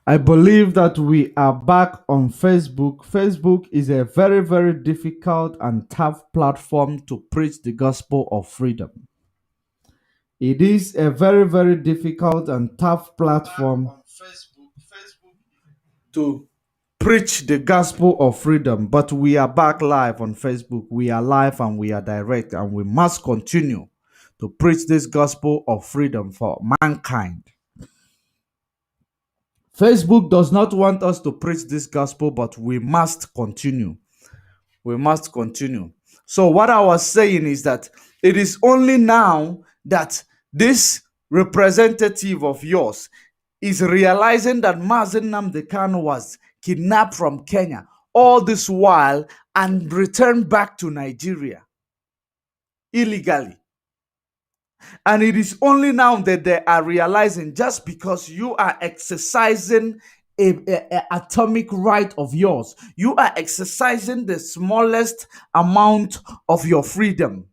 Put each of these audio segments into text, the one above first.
I believe that we are back on Facebook. Facebook is a very, very difficult and tough platform to preach the gospel of freedom. It is a very, very difficult and tough platform to preach the gospel of freedom. But we are back live on Facebook. We are live and we are direct, and we must continue to preach this gospel of freedom for mankind. Facebook does not want us to preach this gospel, but we must continue. We must continue. So, what I was saying is that it is only now that this representative of yours is realizing that Mazi Nnamdi Kanu was kidnapped from Kenya all this while and returned back to Nigeria illegally. And it is only now that they are realizing, just because you are exercising a atomic right of yours, you are exercising the smallest amount of your freedom,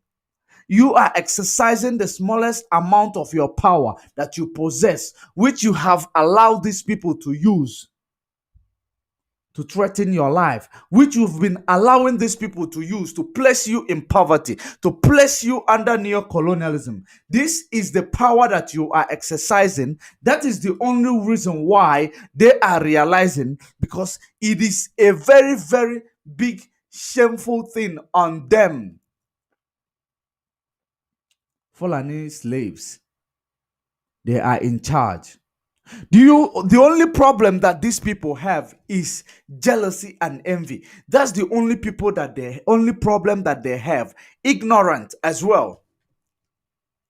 you are exercising the smallest amount of your power that you possess, which you have allowed these people to use to threaten your life, which you've been allowing these people to use to place you in poverty, to place you under neo-colonialism. This is the power that you are exercising. That is the only reason why they are realizing, because it is a very, very big, shameful thing on them. Fulani slaves, they are in charge. The only problem that these people have is jealousy and envy. That's the only only problem that they have. Ignorant as well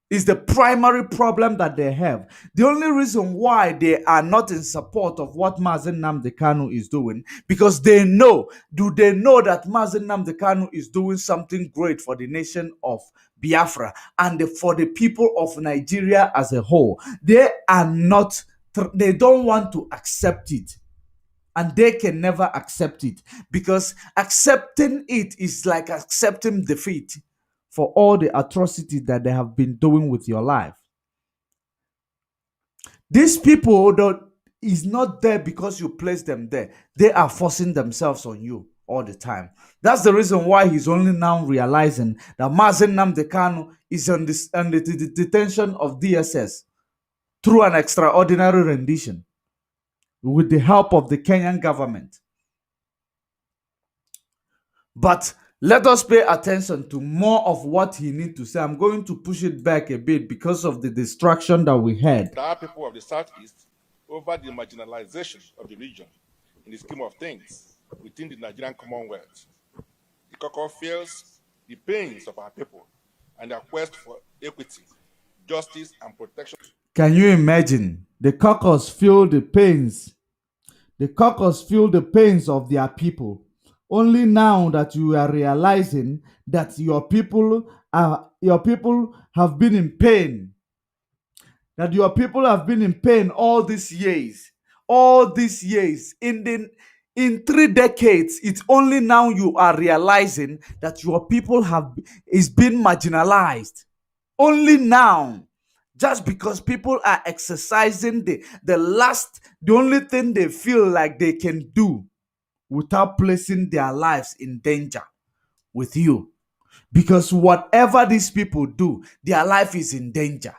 is the primary problem that they have. The only reason why they are not in support of what Mazi Nnamdi Kanu is doing, because they know that Mazi Nnamdi Kanu is doing something great for the nation of Biafra and for the people of Nigeria as a whole. They don't want to accept it, and they can never accept it, because accepting it is like accepting defeat for all the atrocities that they have been doing with your life. These people is not there because you place them there. They are forcing themselves on you all the time. That's the reason why he's only now realizing that Mazi Nnamdi Kanu is under the detention of DSS through an extraordinary rendition with the help of the Kenyan government. But let us pay attention to more of what he needs to say. I'm going to push it back a bit because of the distraction that we had. There are people of the Southeast over the marginalization of the region in the scheme of things within the Nigerian Commonwealth. The Caucus feels the pains of our people and their quest for equity, justice, and protection. Can you imagine? The Caucus feel the pains. The Caucus feel the pains of their people. Only now that you are realizing that your people have been in pain. That your people have been in pain all these years. All these years. In 3 decades, it's only now you are realizing that your people is being marginalized. Only now. Just because people are exercising the only thing they feel like they can do without placing their lives in danger with you. Because whatever these people do, their life is in danger.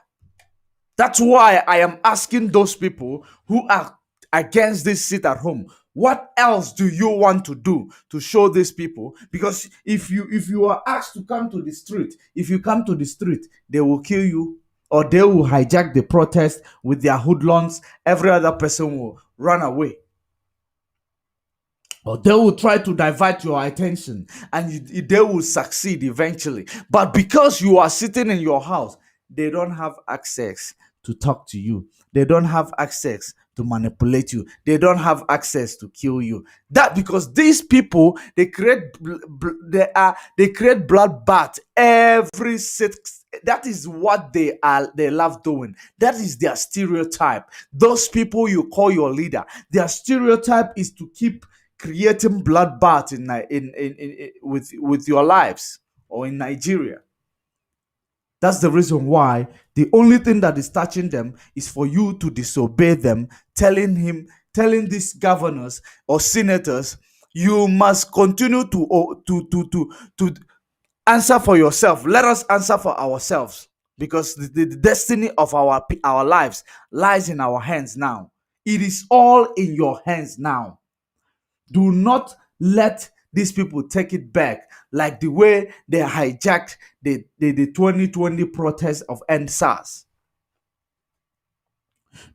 That's why I am asking those people who are against this sit at home, what else do you want to do to show these people? Because if you are asked to come to the street, if you come to the street, they will kill you, or they will hijack the protest with their hoodlums. Every other person will run away. Or they will try to divert your attention, and they will succeed eventually. But because you are sitting in your house, they don't have access to talk to you. They don't have access to manipulate you. They don't have access to kill you. That because these people, they create bloodbath every 6. That is what they love doing. That is their stereotype. Those people you call your leader, their stereotype is to keep creating bloodbath with your lives, or in Nigeria. That's the reason why the only thing that is touching them is for you to disobey them, telling telling these governors or senators, you must continue to answer for yourself. Let us answer for ourselves, because the destiny of our lives lies in our hands now. It is all in your hands now. Do not let these people take it back like the way they hijacked the 2020 protest of End SARS.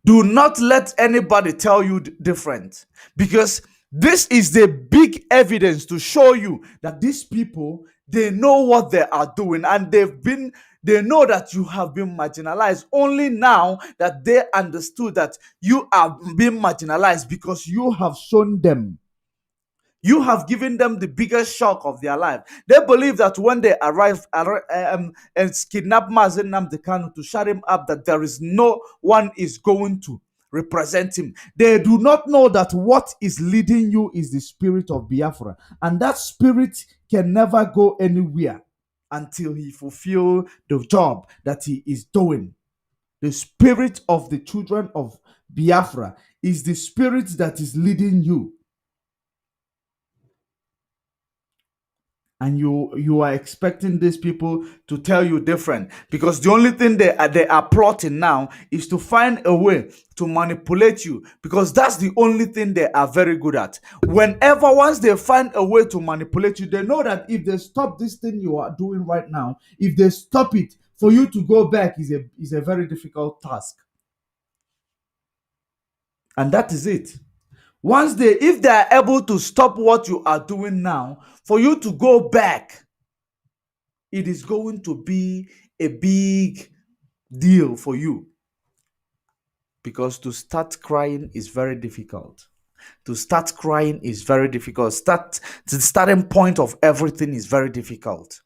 Do not let anybody tell you different, because this is the big evidence to show you that these people, they know what they are doing, and they know that you have been marginalized. Only now that they understood that you are being marginalized, because you have shown them. You have given them the biggest shock of their life. They believe that when they arrive and kidnap Mazi Nnamdi Kanu to shut him up, that there is no one is going to represent him. They do not know that what is leading you is the spirit of Biafra, and that spirit can never go anywhere until he fulfill the job that he is doing. The spirit of the children of Biafra is the spirit that is leading you. And you are expecting these people to tell you different, because the only thing they are plotting now is to find a way to manipulate you, because that's the only thing they are very good at. Once they find a way to manipulate you, they know that if they stop this thing you are doing right now, if they stop it, for you to go back is a very difficult task. And that is it. If they are able to stop what you are doing now, for you to go back, it is going to be a big deal for you. Because to start crying is very difficult. To start crying is very difficult. The starting point of everything is very difficult.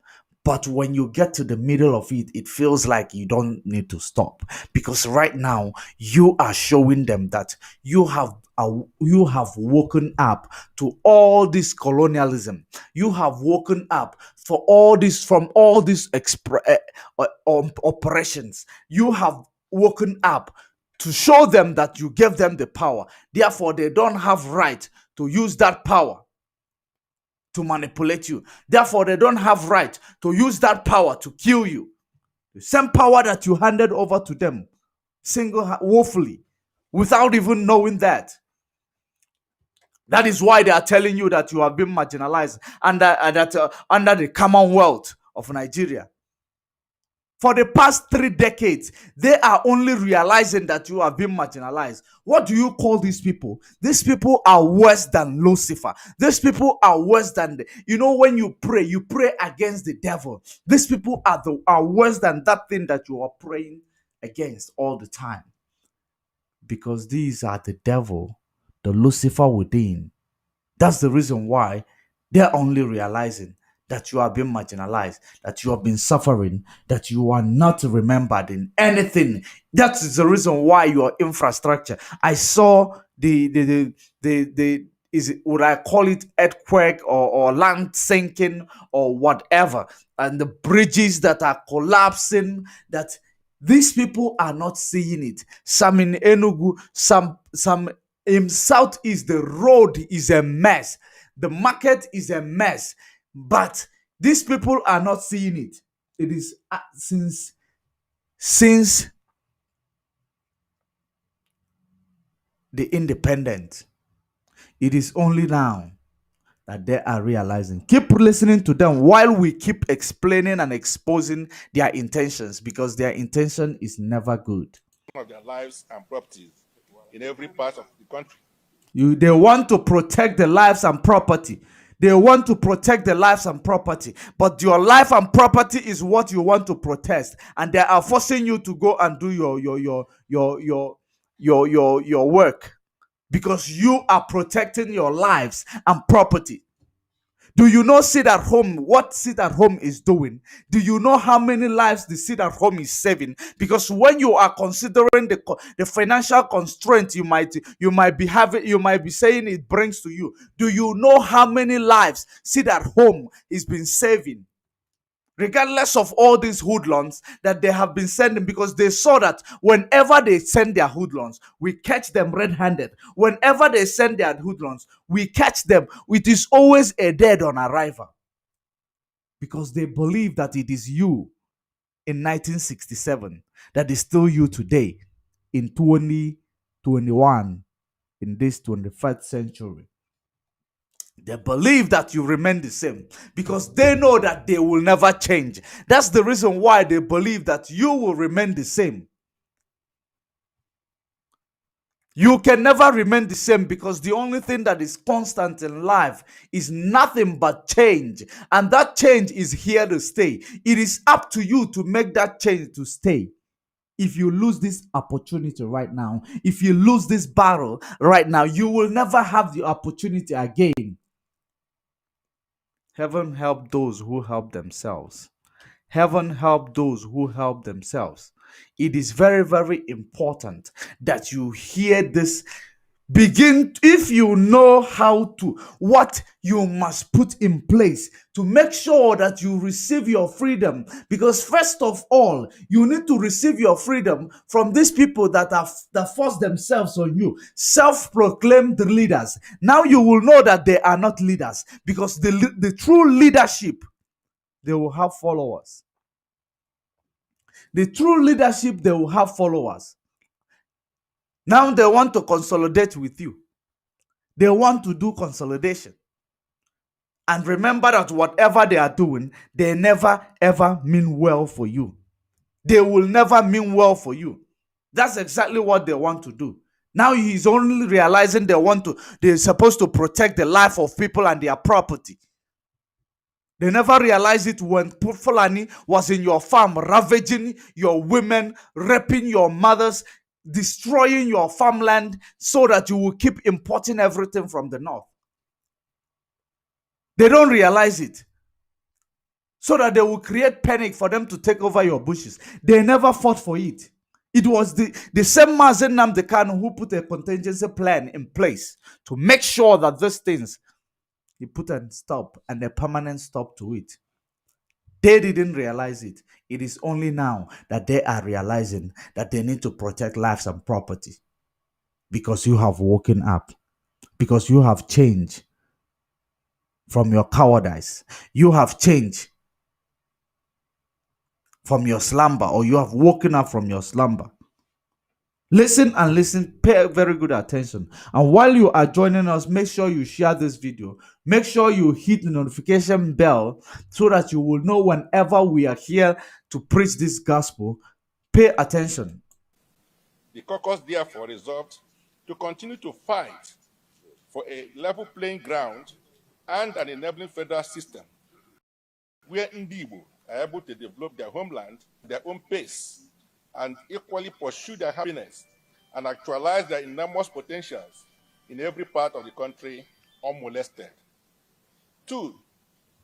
But when you get to the middle of it, it feels like you don't need to stop. Because right now, you are showing them that you have woken up to all this colonialism. You have woken up from all these operations. You have woken up to show them that you gave them the power. Therefore, they don't have right to use that power to manipulate you. Therefore, they don't have right to use that power to kill you. The same power that you handed over to them woefully, without even knowing that. That is why they are telling you that you have been marginalized under the Commonwealth of Nigeria. For the past 3 decades, they are only realizing that you have been marginalized. What do you call these people? These people are worse than Lucifer. These people are worse than when you pray against the devil. These people are worse than that thing that you are praying against all the time. Because these are the devil, the Lucifer within. That's the reason why they're only realizing that you have been marginalized, that you have been suffering, that you are not remembered in anything. That is the reason why your infrastructure. I saw would I call it earthquake or land sinking or whatever, and the bridges that are collapsing, that these people are not seeing it. Some in Enugu, some in Southeast, the road is a mess. The market is a mess. But these people are not seeing it. It is since the independence. It is only now that they are realizing. Keep listening to them while we keep explaining and exposing their intentions, because their intention is never good. Of their lives and properties in every part of the country. They want to protect the lives and property. They want to protect the lives and property, but your life and property is what you want to protest, and they are forcing you to go and do your work, because you are protecting your lives and property. Do you know what Sit at Home is doing? Do you know how many lives the Sit at Home is saving? Because when you are considering the financial constraint you might be having, you might be saying it brings to you. Do you know how many lives Sit at Home has been saving? regardless of all these hoodlums that they have been sending, because they saw that whenever they send their hoodlums, we catch them red-handed. Whenever they send their hoodlums, we catch them. It is always a dead on arrival, because they believe that it is you in 1967 that is still you today in 2021, in this 21st century. They believe that you remain the same because they know that they will never change. That's the reason why they believe that you will remain the same. You can never remain the same, because the only thing that is constant in life is nothing but change. And that change is here to stay. It is up to you to make that change to stay. If you lose this opportunity right now, if you lose this battle right now, you will never have the opportunity again. Heaven help those who help themselves. Heaven help those who help themselves. It is very, very important that you hear this. Begin, if you know how to, what you must put in place to make sure that you receive your freedom. Because first of all, you need to receive your freedom from these people that force themselves on you, self-proclaimed leaders. Now you will know that they are not leaders, because the true leadership, they will have followers. The true leadership, they will have followers. Now they want to consolidate with you. They want to do consolidation. And remember that whatever they are doing, they never ever mean well for you. They will never mean well for you. That's exactly what they want to do. Now he's only realizing they're supposed to protect the life of people and their property. They never realized it when Fulani was in your farm, ravaging your women, raping your mothers, destroying your farmland, so that you will keep importing everything from the north. They don't realize it, so that they will create panic for them to take over your bushes. They never fought for it. It was the same Mazi Nnmadi Kanu who put a contingency plan in place to make sure that these things, he put a stop and a permanent stop to it. They didn't realize it. It is only now that they are realizing that they need to protect lives and property, because you have woken up, because you have changed from your cowardice. You have changed from your slumber, or you have woken up from your slumber. Listen and listen, pay very good attention. And while you are joining us, make sure you share this video. Make sure you hit the notification bell so that you will know whenever we are here to preach this gospel. Pay attention. The caucus therefore resolved to continue to fight for a level playing ground and an enabling federal system where Igboho are able to develop their homeland at their own pace and equally pursue their happiness and actualize their enormous potentials in every part of the country unmolested. 2,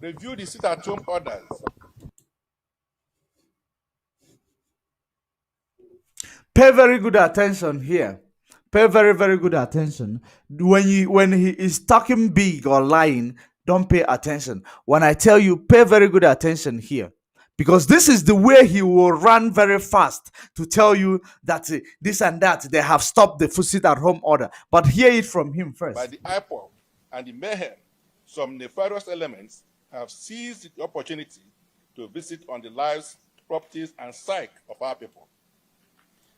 review the sit-at-home orders. Pay very good attention here. Pay very, very good attention. When he is talking big or lying, don't pay attention. When I tell you, pay very good attention here. Because this is the way he will run very fast to tell you that this and that, they have stopped the sit-at-home order. But hear it from him first. By the IPOB and the mayhem, some nefarious elements have seized the opportunity to visit on the lives, properties, and psyche of our people.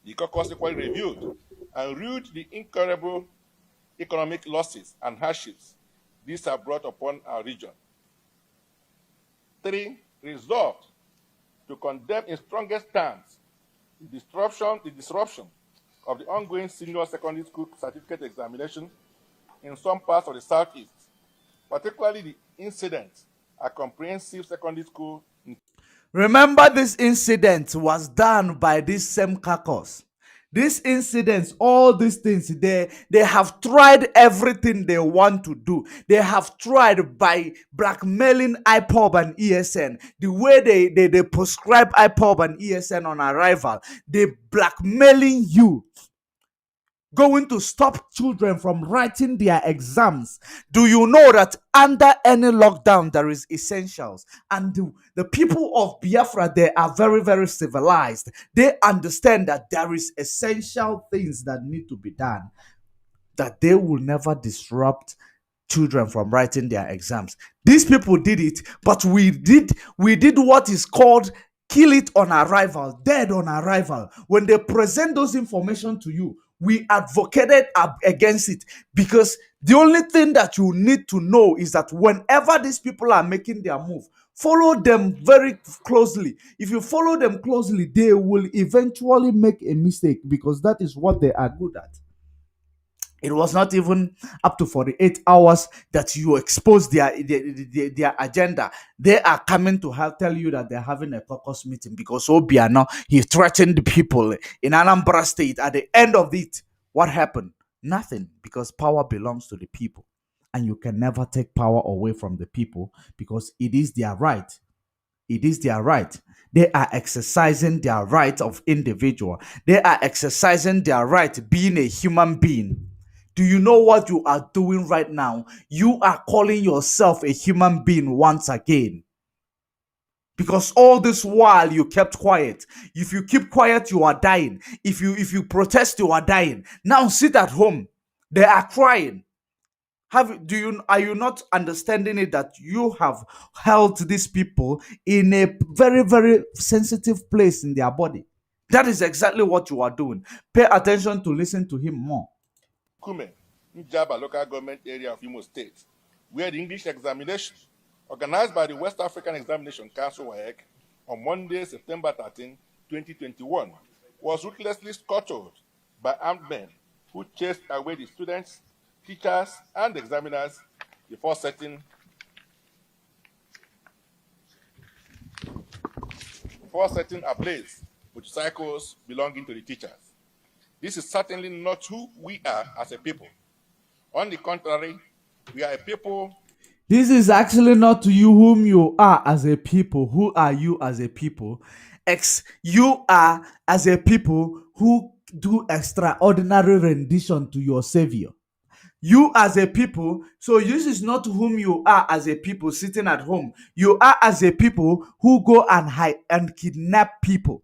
The caucus equally reviewed and viewed the incurable economic losses and hardships these have brought upon our region. 3, resolved to condemn in strongest terms the disruption of the ongoing senior secondary school certificate examination in some parts of the Southeast, particularly the incident at Comprehensive Secondary School. Remember, this incident was done by this same caucus. These incidents, all these things, they have tried everything they want to do. They have tried by blackmailing IPOB and ESN. The way they prescribe IPOB and ESN on arrival, they blackmailing you. going to stop children from writing their exams? Do you know that under any lockdown there is essentials? And the people of Biafra, they are very, very civilized. They understand that there is essential things that need to be done, that they will never disrupt children from writing their exams. These people did it, but we did what is called kill it on arrival, dead on arrival. When they present those information to you, we advocated against it, because the only thing that you need to know is that whenever these people are making their move, follow them very closely. If you follow them closely, they will eventually make a mistake, because that is what they are good at. It was not even up to 48 hours that you expose their agenda. They are coming to tell you that they're having a caucus meeting, because Obiano, he threatened the people in Anambra State. At the end of it, what happened? Nothing, because power belongs to the people. And you can never take power away from the people, because it is their right. It is their right. They are exercising their right of individual. They are exercising their right being a human being. Do you know what you are doing right now? You are calling yourself a human being once again. Because all this while you kept quiet. If you keep quiet, you are dying. If you protest, you are dying. Now sit at home. They are crying. Are you not understanding it, that you have held these people in a very, very sensitive place in their body? That is exactly what you are doing. Pay attention to listen to him more. Kume, Njaba local government area of Imo State, where the English examination, organized by the West African Examination Council WAEC on Monday, September 13, 2021, was ruthlessly scuttled by armed men who chased away the students, teachers, and examiners before setting ablaze motorcycles belonging to the teachers. This is certainly not who we are as a people. On the contrary, we are a people. This is actually not to you whom you are as a people. Who are you as a people? You are as a people who do extraordinary rendition to your Savior. You as a people, so this is not whom you are as a people sitting at home. You are as a people who go and hide and kidnap people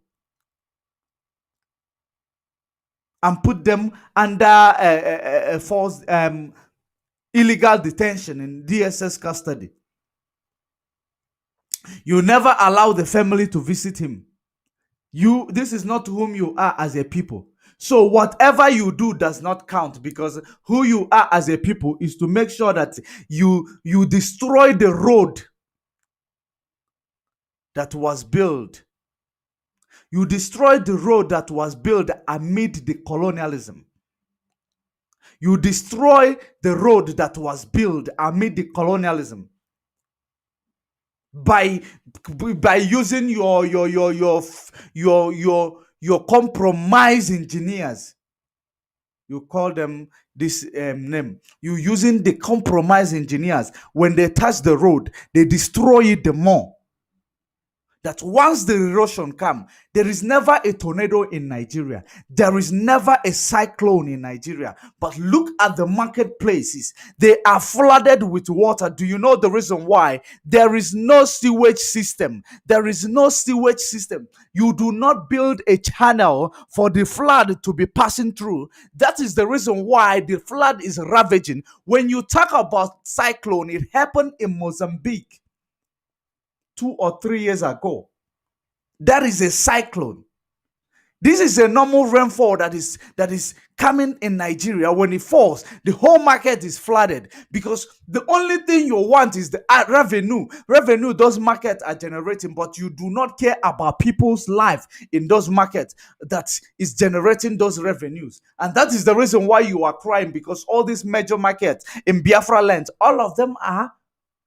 and put them under false illegal detention in DSS custody. You never allow the family to visit him. This is not whom you are as a people. So whatever you do does not count, because who you are as a people is to make sure that you destroy the road that was built. You destroy the road that was built amid the colonialism. You destroy the road that was built amid the colonialism by using your compromise engineers. You call them this name. You using the compromise engineers. When they touch the road, they destroy it the more. That once the erosion come, there is never a tornado in Nigeria. There is never a cyclone in Nigeria. But look at the marketplaces. They are flooded with water. Do you know the reason why? There is no sewage system. There is no sewage system. You do not build a channel for the flood to be passing through. That is the reason why the flood is ravaging. When you talk about cyclone, it happened in Mozambique 2 or 3 years ago. That is a cyclone. This is a normal rainfall that is coming in Nigeria. When it falls, the whole market is flooded, because the only thing you want is the revenue. Revenue those markets are generating, but you do not care about people's life in those markets that is generating those revenues. And that is the reason why you are crying, because all these major markets in Biafra land, all of them are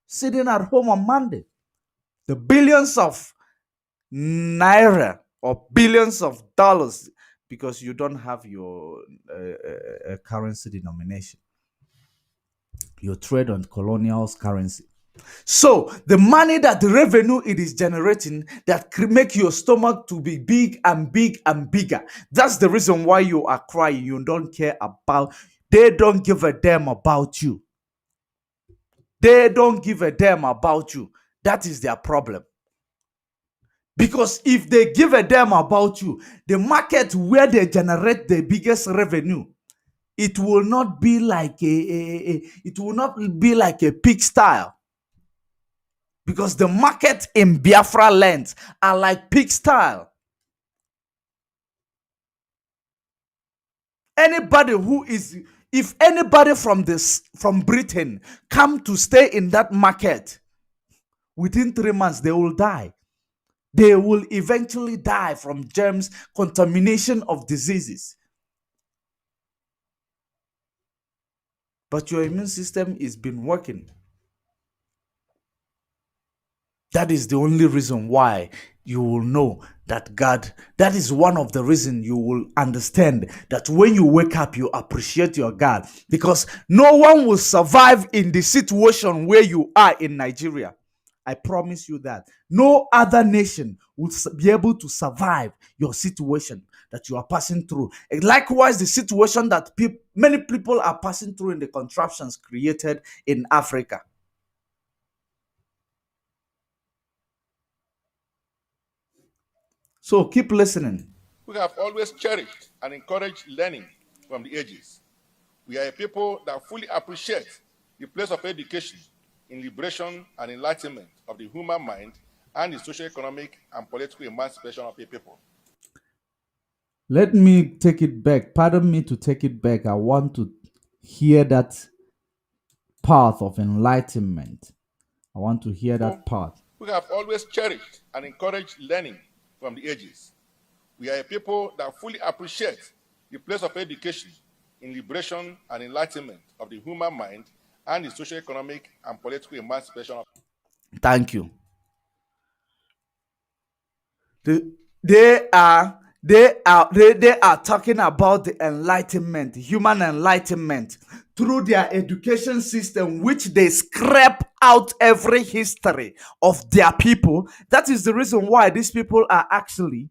sitting at home on Monday. The billions of naira or billions of dollars, because you don't have your currency denomination. You trade on colonial currency. So the money that the revenue it is generating that make your stomach to be big and big and bigger. That's the reason why you are crying. You don't care about. They don't give a damn about you. They don't give a damn about you. That is their problem. Because if they give a damn about you, the market where they generate the biggest revenue, it will not be like it will not be like a pig style. Because the market in Biafra lands are like pig style. Anybody who is, if anybody from Britain come to stay in that market, within 3 months they will die. They will eventually die from germs, contamination of diseases. But your immune system has been working. That is the only reason why you will know that God, that is one of the reasons you will understand that when you wake up, you appreciate your God. Because no one will survive in the situation where you are in Nigeria. I promise you that. No other nation will be able to survive your situation that you are passing through. And likewise, the situation that many people are passing through in the contraptions created in Africa. So keep listening. We have always cherished and encouraged learning from the ages. We are a people that fully appreciate the place of education in liberation and enlightenment of the human mind and the socio-economic and political emancipation of a people. Let me take it back. Pardon me to take it back. I want to hear that path of enlightenment. I want to hear that part. We have always cherished and encouraged learning from the ages. We are a people that fully appreciate the place of education in liberation and enlightenment of the human mind and the socio-economic and political emancipation of. Thank you. They are talking about the enlightenment, human enlightenment, through their education system, which they scrape out every history of their people. That is the reason why these people are actually,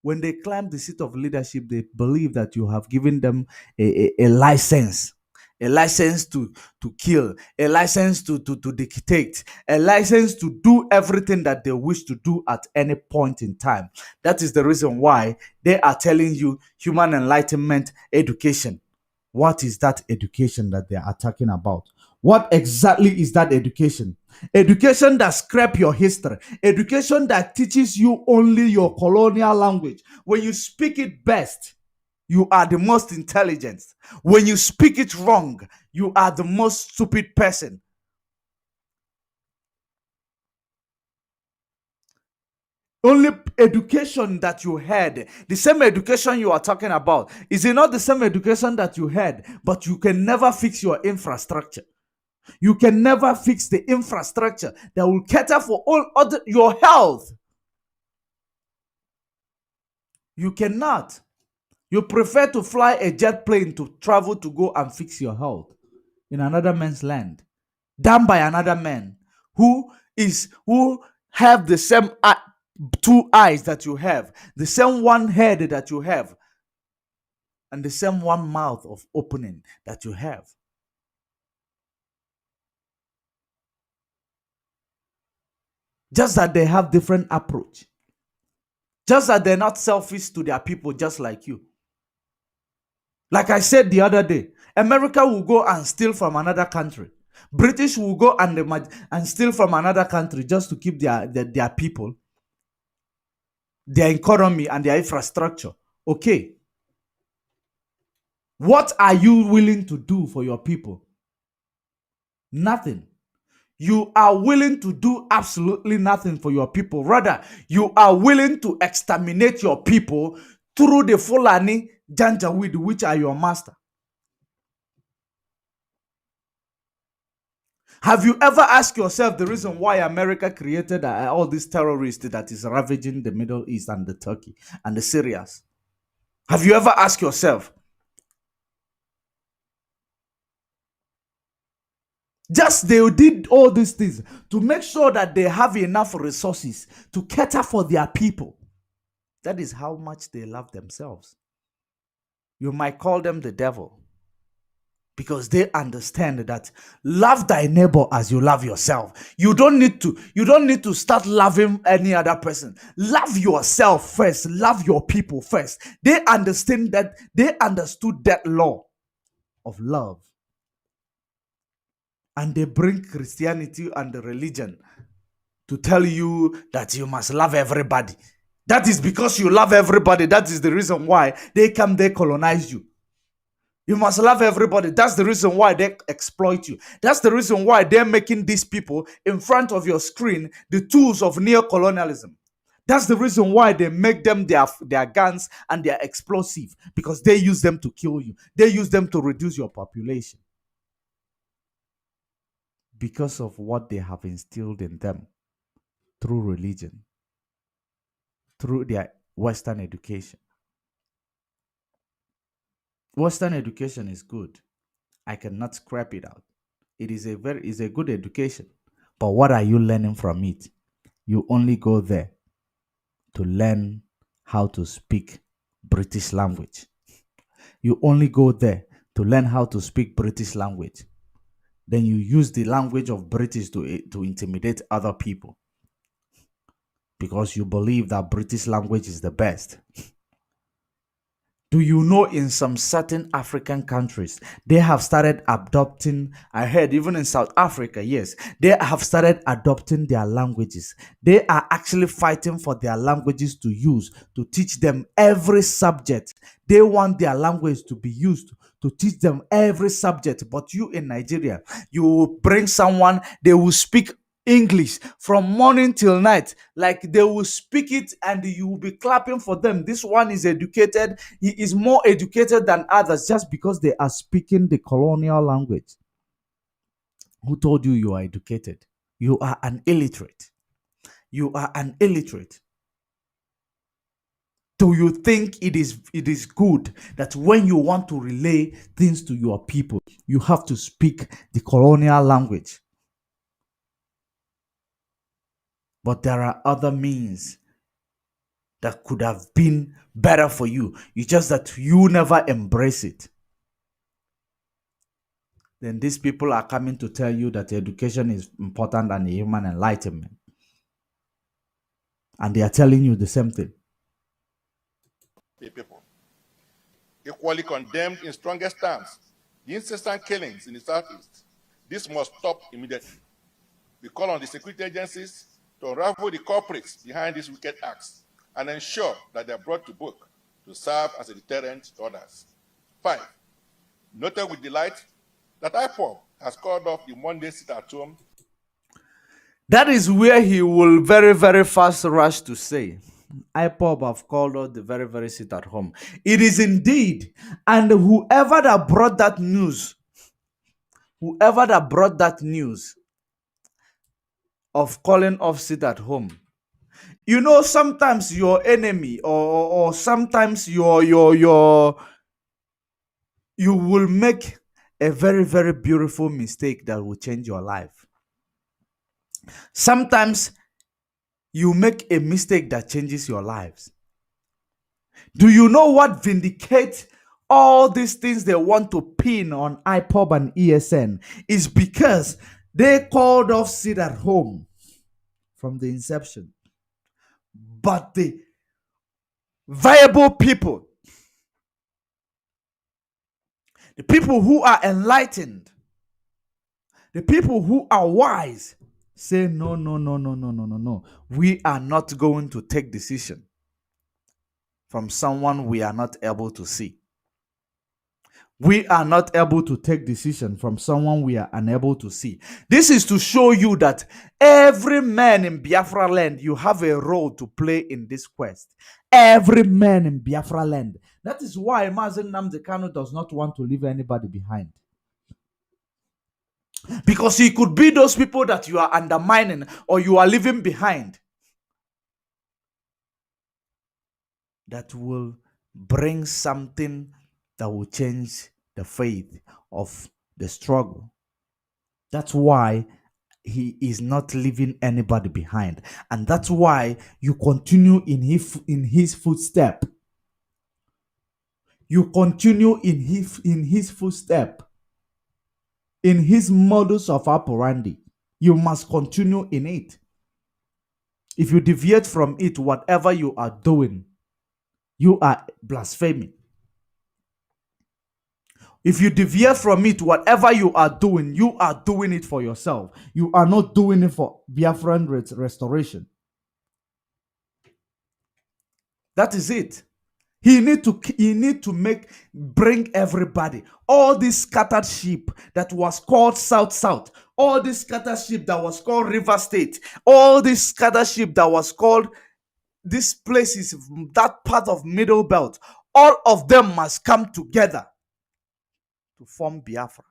when they climb the seat of leadership, they believe that you have given them a license. A license to kill, a license to dictate, a license to do everything that they wish to do at any point in time. That is the reason why they are telling you human enlightenment education. What is that education that they are talking about? What exactly is that education? Education that scrape your history. Education that teaches you only your colonial language. When you speak it best, you are the most intelligent. When you speak it wrong, you are the most stupid person. Only education that you had, the same education you are talking about, is it not the same education that you had, but you can never fix your infrastructure. You can never fix the infrastructure that will cater for all other your health. You cannot. You prefer to fly a jet plane to travel to go and fix your health in another man's land, done by another man who have the same two eyes that you have, the same one head that you have, and the same one mouth of opening that you have. Just that they have different approach. Just that they're not selfish to their people, just like you. Like I said the other day, America will go and steal from another country. British will go and steal from another country just to keep their people, their economy, and their infrastructure. Okay. What are you willing to do for your people? Nothing. You are willing to do absolutely nothing for your people. Rather, you are willing to exterminate your people through the Fulani Janjaweed, which are your master. Have you ever asked yourself the reason why America created all these terrorists that is ravaging the Middle East and the Turkey and the Syrians? Have you ever asked yourself? Just they did all these things to make sure that they have enough resources to cater for their people. That is how much they love themselves. You might call them the devil because they understand that love thy neighbor as you love yourself. You don't need to start loving any other person. Love yourself first. Love your people first. They understood that law of love. And they bring Christianity and the religion to tell you that you must love everybody. That is because you love everybody. That is the reason why they colonize you. You must love everybody. That's the reason why they exploit you. That's the reason why they're making these people in front of your screen the tools of neo-colonialism. That's the reason why they make them their guns and their explosive, because they use them to kill you. They use them to reduce your population because of what they have instilled in them through religion, through their Western education. Western education is good. I cannot scrap it out. It is a good education. But what are you learning from it? You only go there to learn how to speak British language. You only go there to learn how to speak British language. Then you use the language of British to intimidate other people because you believe that British language is the best. Do you know in some certain African countries, they have started adopting, I heard even in South Africa, yes, they have started adopting their languages. They are actually fighting for their languages to use, to teach them every subject. They want their language to be used to teach them every subject. But you in Nigeria, you bring someone, they will speak English from morning till night, like they will speak it and you will be clapping for them. This one is educated, he is more educated than others just because they are speaking the colonial language. Who told you you are educated? You are an illiterate. You are an illiterate. Do you think it is good that when you want to relay things to your people, you have to speak the colonial language? But there are other means that could have been better for you. It's just that you never embrace it. Then these people are coming to tell you that education is important and human enlightenment. And they are telling you the same thing. People equally condemned in strongest terms the incessant killings in the Southeast. This must stop immediately. We call on the security agencies to unravel the culprits behind these wicked acts and ensure that they are brought to book to serve as a deterrent to others. 5. Noted with delight that IPOB has called off the Monday sit-at-home. That is where he will very, very fast rush to say, IPOB have called out the very, very sit at home. It is indeed. And whoever that brought that news of calling off sit at home, you know, sometimes your enemy or sometimes you will make a very, very beautiful mistake that will change your life. Sometimes you make a mistake that changes your lives. Do you know what vindicates all these things they want to pin on IPOB and ESN is because they called off sit at home from the inception. But the viable people, the people who are enlightened, the people who are wise, say no, no, no, no, no, no, no, no. We are not going to take decision from someone we are not able to see. We are not able to take decision from someone we are unable to see. This is to show you that every man in Biafra land, you have a role to play in this quest. Every man in Biafra land. That is why Mazi Nnamdi Kanu does not want to leave anybody behind. Because he could be those people that you are undermining or you are leaving behind that will bring something that will change the faith of the struggle. That's why he is not leaving anybody behind. And that's why you continue in his footstep. You continue in his footstep, in his modus of operandi. You must continue in it. If you deviate from it, whatever you are doing, you are blaspheming. If you deviate from it, whatever you are doing it for yourself. You are not doing it for Biafran restoration. That is it. He need to bring everybody. All this scattered sheep that was called South, all this scattered sheep that was called River State, all this scattered sheep that was called this places, that part of Middle Belt, all of them must come together to form Biafra.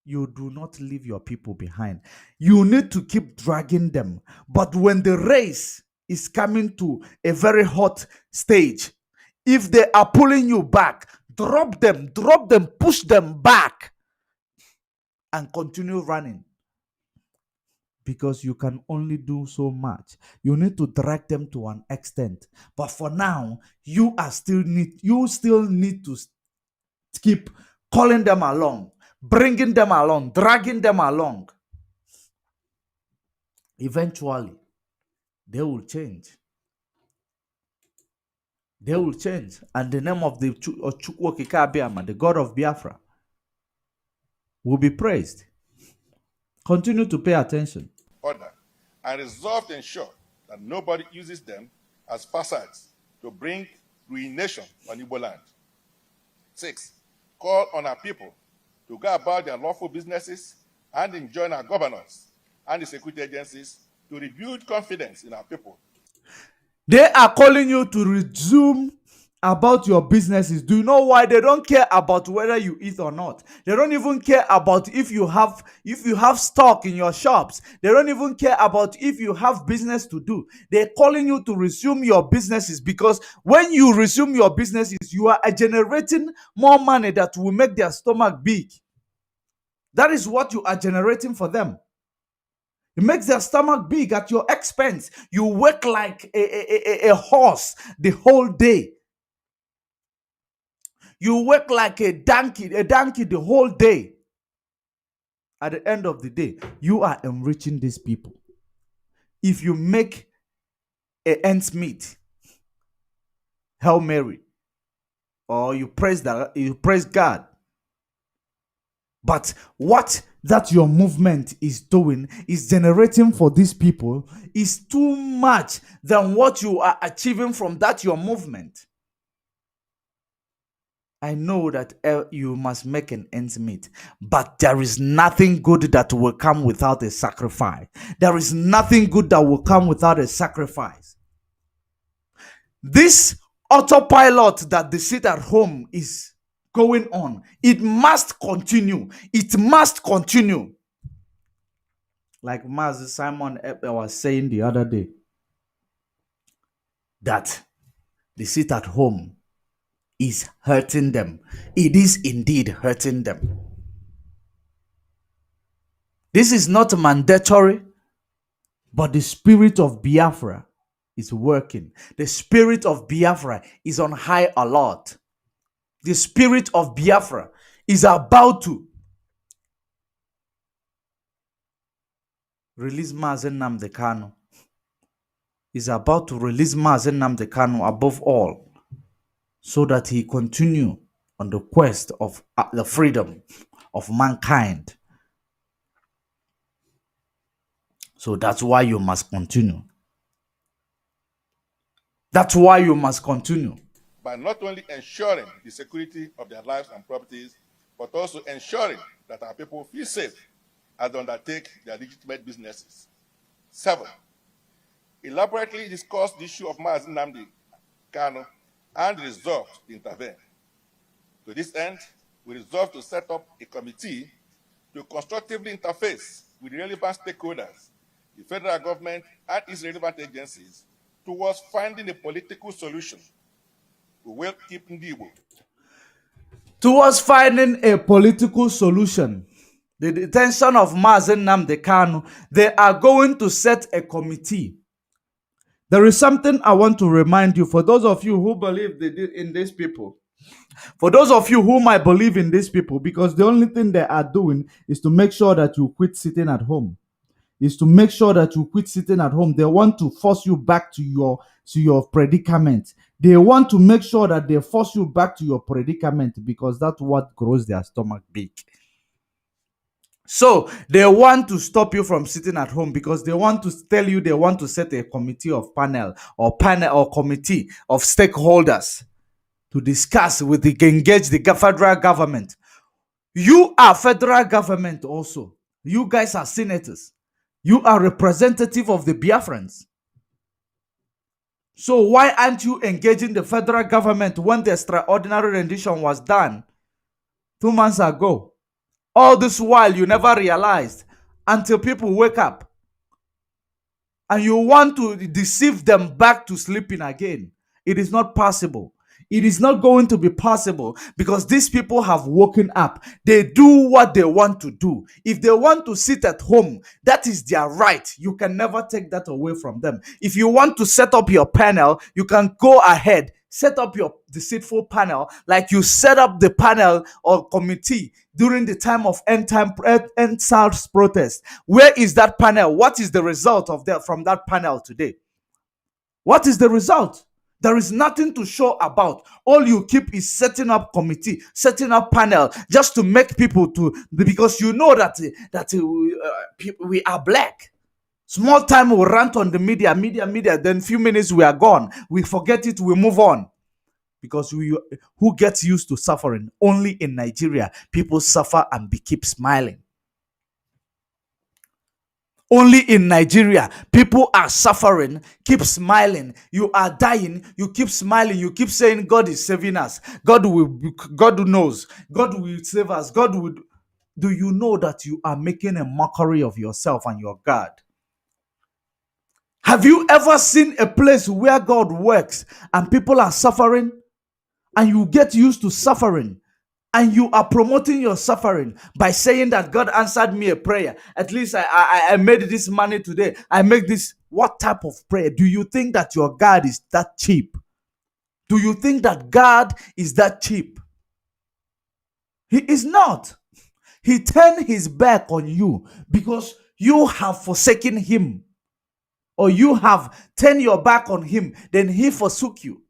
You do not leave your people behind. You need to keep dragging them. But when the race is coming to a very hot stage, if they are pulling you back, drop them, push them back, and continue running. Because you can only do so much. You need to drag them to an extent. But for now, you still need to keep calling them along, bringing them along, dragging them along. Eventually, they will change. They will change. And the name of the Chukwokika Abiyama, the God of Biafra, will be praised. Continue to pay attention. Order and resolve to ensure that nobody uses them as facades to bring ruination on Igbo land. 6. Call on our people to go about their lawful businesses and enjoin our governors and the security agencies to rebuild confidence in our people. They are calling you to resume about your businesses. Do you know why? They don't care about whether you eat or not. They don't even care about if you have stock in your shops. They don't even care about if you have business to do. They're calling you to resume your businesses, because when you resume your businesses, you are generating more money that will make their stomach big. That is what you are generating for them. It makes their stomach big at your expense. You work like a horse the whole day. You work like a donkey the whole day. At the end of the day, you are enriching these people. If you make a ends meet, Hail Mary, or you praise God. But what that your movement is doing, is generating for these people, is too much than what you are achieving from that your movement. I know that you must make an ends meet, but there is nothing good that will come without a sacrifice. There is nothing good that will come without a sacrifice. This autopilot that the sit at home is going on, it must continue. It must continue. Like Mazi Simon was saying the other day, that the sit at home is hurting them. It is indeed hurting them. This is not mandatory, but the spirit of Biafra is working. The spirit of Biafra is on high alert. The spirit of Biafra is about to release Mazi Nnamdi Kanu. Is about to release Mazi Nnamdi Kanu above all, so that he continue on the quest of the freedom of mankind. So that's why you must continue. That's why you must continue. By not only ensuring the security of their lives and properties, but also ensuring that our people feel safe as they undertake their legitimate businesses. 7. Elaborately discuss the issue of Mazi Nnamdi Kanu and resolve to intervene. To this end, we resolve to set up a committee to constructively interface with the relevant stakeholders, the federal government and its relevant agencies, towards finding a political solution. We will keep Igbo. Towards finding a political solution. the detention of Mazi Nnamdi Kanu, they are going to set a committee. There is something I want to remind you, for those of you who believe in these people, for those of you who might believe in these people, because the only thing they are doing is to make sure that you quit sitting at home. Is to make sure that you quit sitting at home. They want to force you back to your predicament. They want to make sure that they force you back to your predicament, because that's what grows their stomach big. So they want to stop you from sitting at home, because they want to tell you they want to set a committee of panel or committee of stakeholders to discuss with engage the federal government. You are federal government also. You guys are senators. You are representative of the Biafrans. So why aren't you engaging the federal government when the extraordinary rendition was done 2 months ago? All this while you never realized until people wake up. And you want to deceive them back to sleeping again. It is not possible. It is not going to be possible, because these people have woken up. They do what they want to do. If they want to sit at home, that is their right. You can never take that away from them. If you want to set up your panel, you can go ahead. Set up your deceitful panel like you set up the panel or committee during the time of end SARS protest. Where is that panel? What is the result of that from that panel today? What is the result? There is nothing to show about. All you keep is setting up committee, setting up panel, just to make people because you know that we are black. Small time we rant on the media, then few minutes we are gone. We forget it, we move on. Because who gets used to suffering? Only in Nigeria, people suffer and keep smiling. Only in Nigeria, people are suffering, keep smiling. You are dying, you keep smiling, you keep saying God is saving us. God knows. God will save us. God will. Do you know that you are making a mockery of yourself and your God? Have you ever seen a place where God works and people are suffering and you get used to suffering? And you are promoting your suffering by saying that God answered me a prayer. At least I made this money today. I make this. What type of prayer? Do you think that your God is that cheap? Do you think that God is that cheap? He is not. He turned his back on you because you have forsaken him. Or you have turned your back on him. Then he forsook you.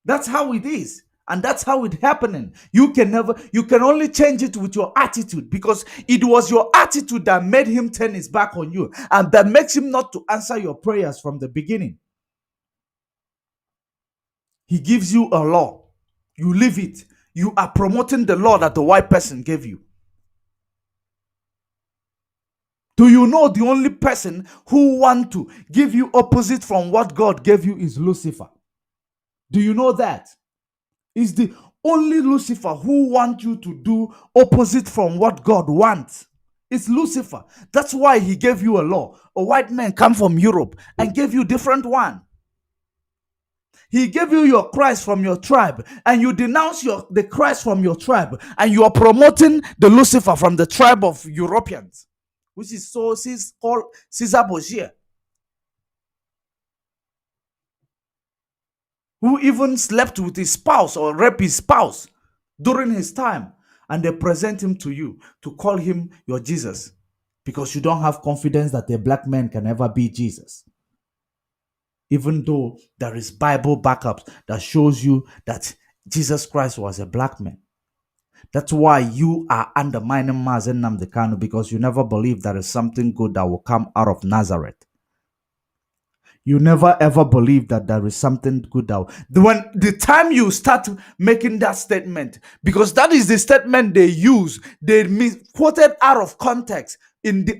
That's how it is. And that's how it's happening. You can only change it with your attitude, because it was your attitude that made him turn his back on you, and that makes him not to answer your prayers from the beginning. He gives you a law. You live it. You are promoting the law that the white person gave you. Do you know the only person who wants to give you opposite from what God gave you is Lucifer? Do you know that? Is the only Lucifer who wants you to do opposite from what God wants. It's Lucifer. That's why he gave you a law. A white man come from Europe and gave you different one. He gave you your Christ from your tribe, and you denounce the Christ from your tribe, and you are promoting the Lucifer from the tribe of Europeans, which is called Caesar Borgia, who even slept with his spouse or raped his spouse during his time, and they present him to you to call him your Jesus, because you don't have confidence that a black man can ever be Jesus. Even though there is Bible backups that shows you that Jesus Christ was a black man. That's why you are undermining Mazi Nnamdi Kanu, because you never believe there is something good that will come out of Nazareth. You never ever believe that there is something good out. When the time you start making that statement, because that is the statement they use, they quoted out of context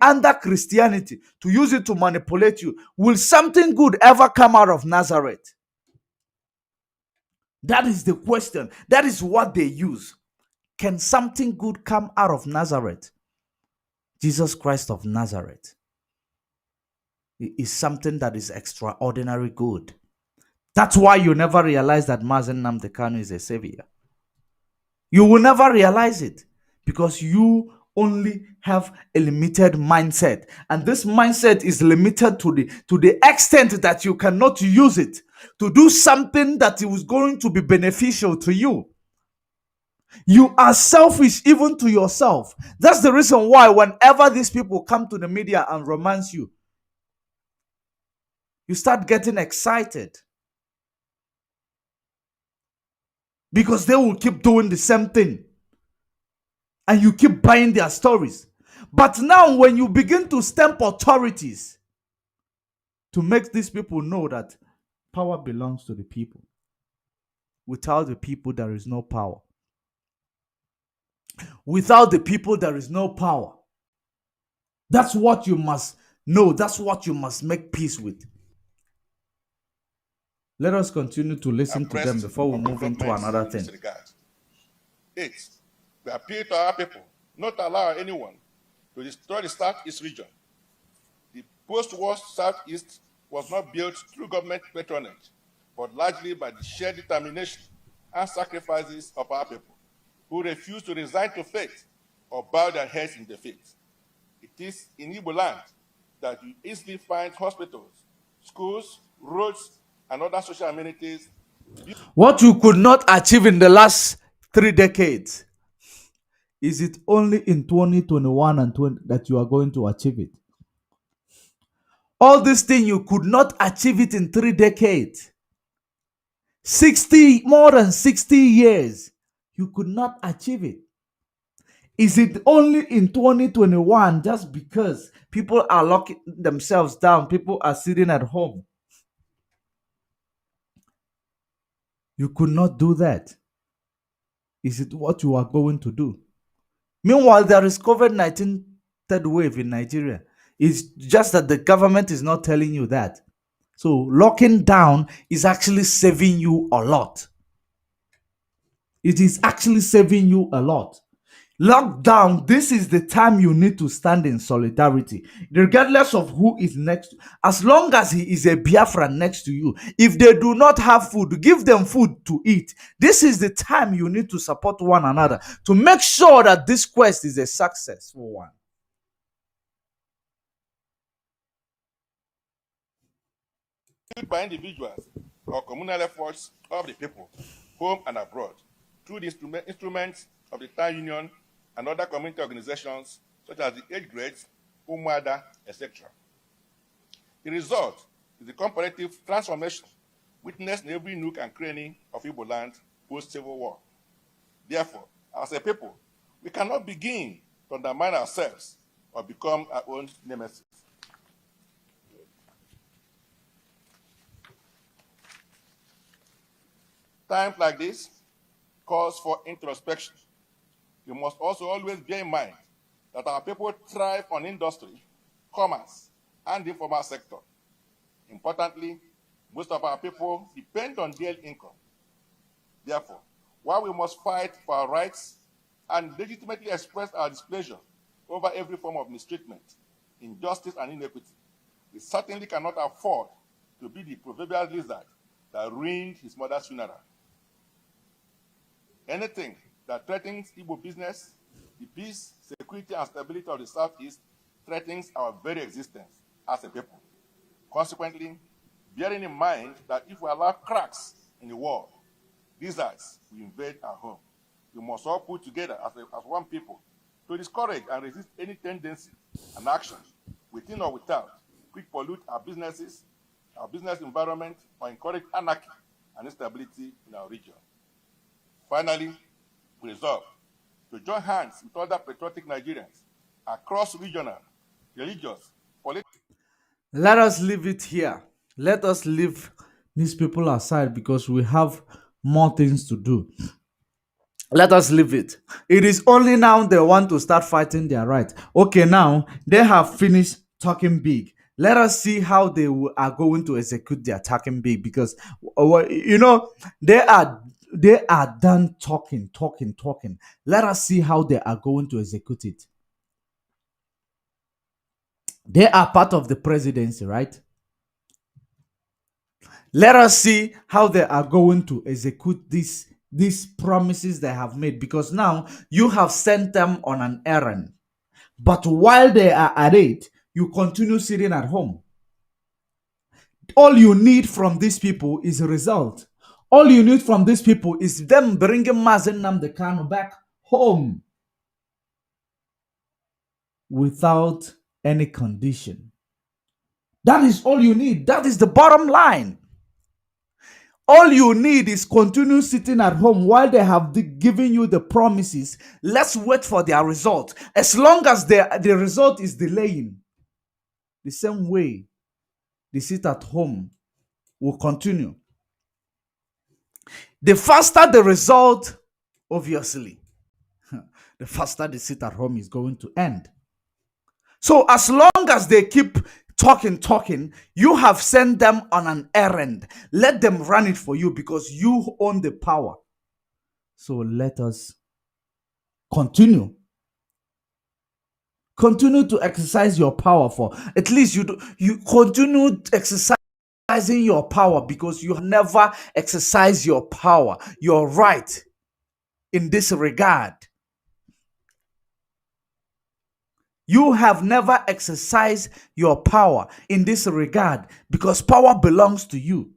under Christianity to use it to manipulate you. Will something good ever come out of Nazareth? That is the question. That is what they use. Can something good come out of Nazareth? Jesus Christ of Nazareth is something that is extraordinary good. That's why you never realize that Mazi Nnamdi Kanu is a savior. You will never realize it, because you only have a limited mindset, and this mindset is limited to the extent that you cannot use it to do something that is going to be beneficial to you. You are selfish even to yourself. That's the reason why whenever these people come to the media and romance you, you start getting excited, because they will keep doing the same thing and you keep buying their stories. But now when you begin to stamp authorities to make these people know that power belongs to the people, without the people there is no power. Without the people there is no power. That's what you must know. That's what you must make peace with. Let us continue to listen to them before we move into another in thing. this regard. 8. We appeal to our people not to allow anyone to destroy the Southeast region. The post-war Southeast was not built through government patronage, but largely by the sheer determination and sacrifices of our people, who refuse to resign to fate or bow their heads in defeat. It is in Igbo land that you easily find hospitals, schools, roads, and other social amenities. What you could not achieve in the last 3 decades, is it only in 2021 and 20 that you are going to achieve it? All this thing you could not achieve it in 3 decades. More than 60 years, you could not achieve it. Is it only in 2021 just because people are locking themselves down, people are sitting at home? You could not do that. Is it what you are going to do? Meanwhile, there is COVID-19 third wave in Nigeria. It's just that the government is not telling you that. So locking down is actually saving you a lot. It is actually saving you a lot. Lockdown, this is the time you need to stand in solidarity, regardless of who is next. As long as he is a Biafran next to you, if they do not have food, give them food to eat. This is the time you need to support one another to make sure that this quest is a successful one. By individuals or communal efforts of the people, home and abroad, through the instruments of the town union and other community organizations such as the age grades, Nnmadi, etc. The result is the comparative transformation witnessed in every nook and cranny of Igbo land post-Civil War. Therefore, as a people, we cannot begin to undermine ourselves or become our own nemesis. Times like this calls for introspection. We must also always bear in mind that our people thrive on industry, commerce, and the informal sector. Importantly, most of our people depend on daily income. Therefore, while we must fight for our rights and legitimately express our displeasure over every form of mistreatment, injustice, and inequity, we certainly cannot afford to be the proverbial lizard that ruined his mother's funeral. Anything that threatens Igbo business, the peace, security, and stability of the Southeast threatens our very existence as a people. Consequently, bearing in mind that if we allow cracks in the wall, lizards will invade our home, we must all put together as one people to discourage and resist any tendency and action, within or without, which pollute our businesses, our business environment, or encourage anarchy and instability in our region. Finally, we resolve to join hands with other patriotic Nigerians across regional, religious, political. Let us leave it here. Let us leave these people aside because we have more things to do. Let us leave it. It is only now they want to start fighting their right. Okay, now they have finished talking big. Let us see how they are going to execute their talking big, because they are done talking. Let us see how they are going to execute it. They are part of the presidency, right? Let us see how they are going to execute these promises they have made, because now you have sent them on an errand. But while they are at it, you continue sitting at home. All you need from these people is a result. All you need from these people is them bringing Mazi Nnamdi Kanu back home without any condition. That is all you need. That is the bottom line. All you need is continue sitting at home while they have given you the promises. Let's wait for their result. As long as the result is delaying, the same way they sit at home will continue. The faster the result, obviously, the faster the sit at home is going to end. So as long as they keep talking, you have sent them on an errand. Let them run it for you because you own the power. So let us continue. Continue to exercise your power for at least you continue exercising your power, because you have never exercised your power, your right in this regard. You have never exercised your power in this regard because power belongs to you.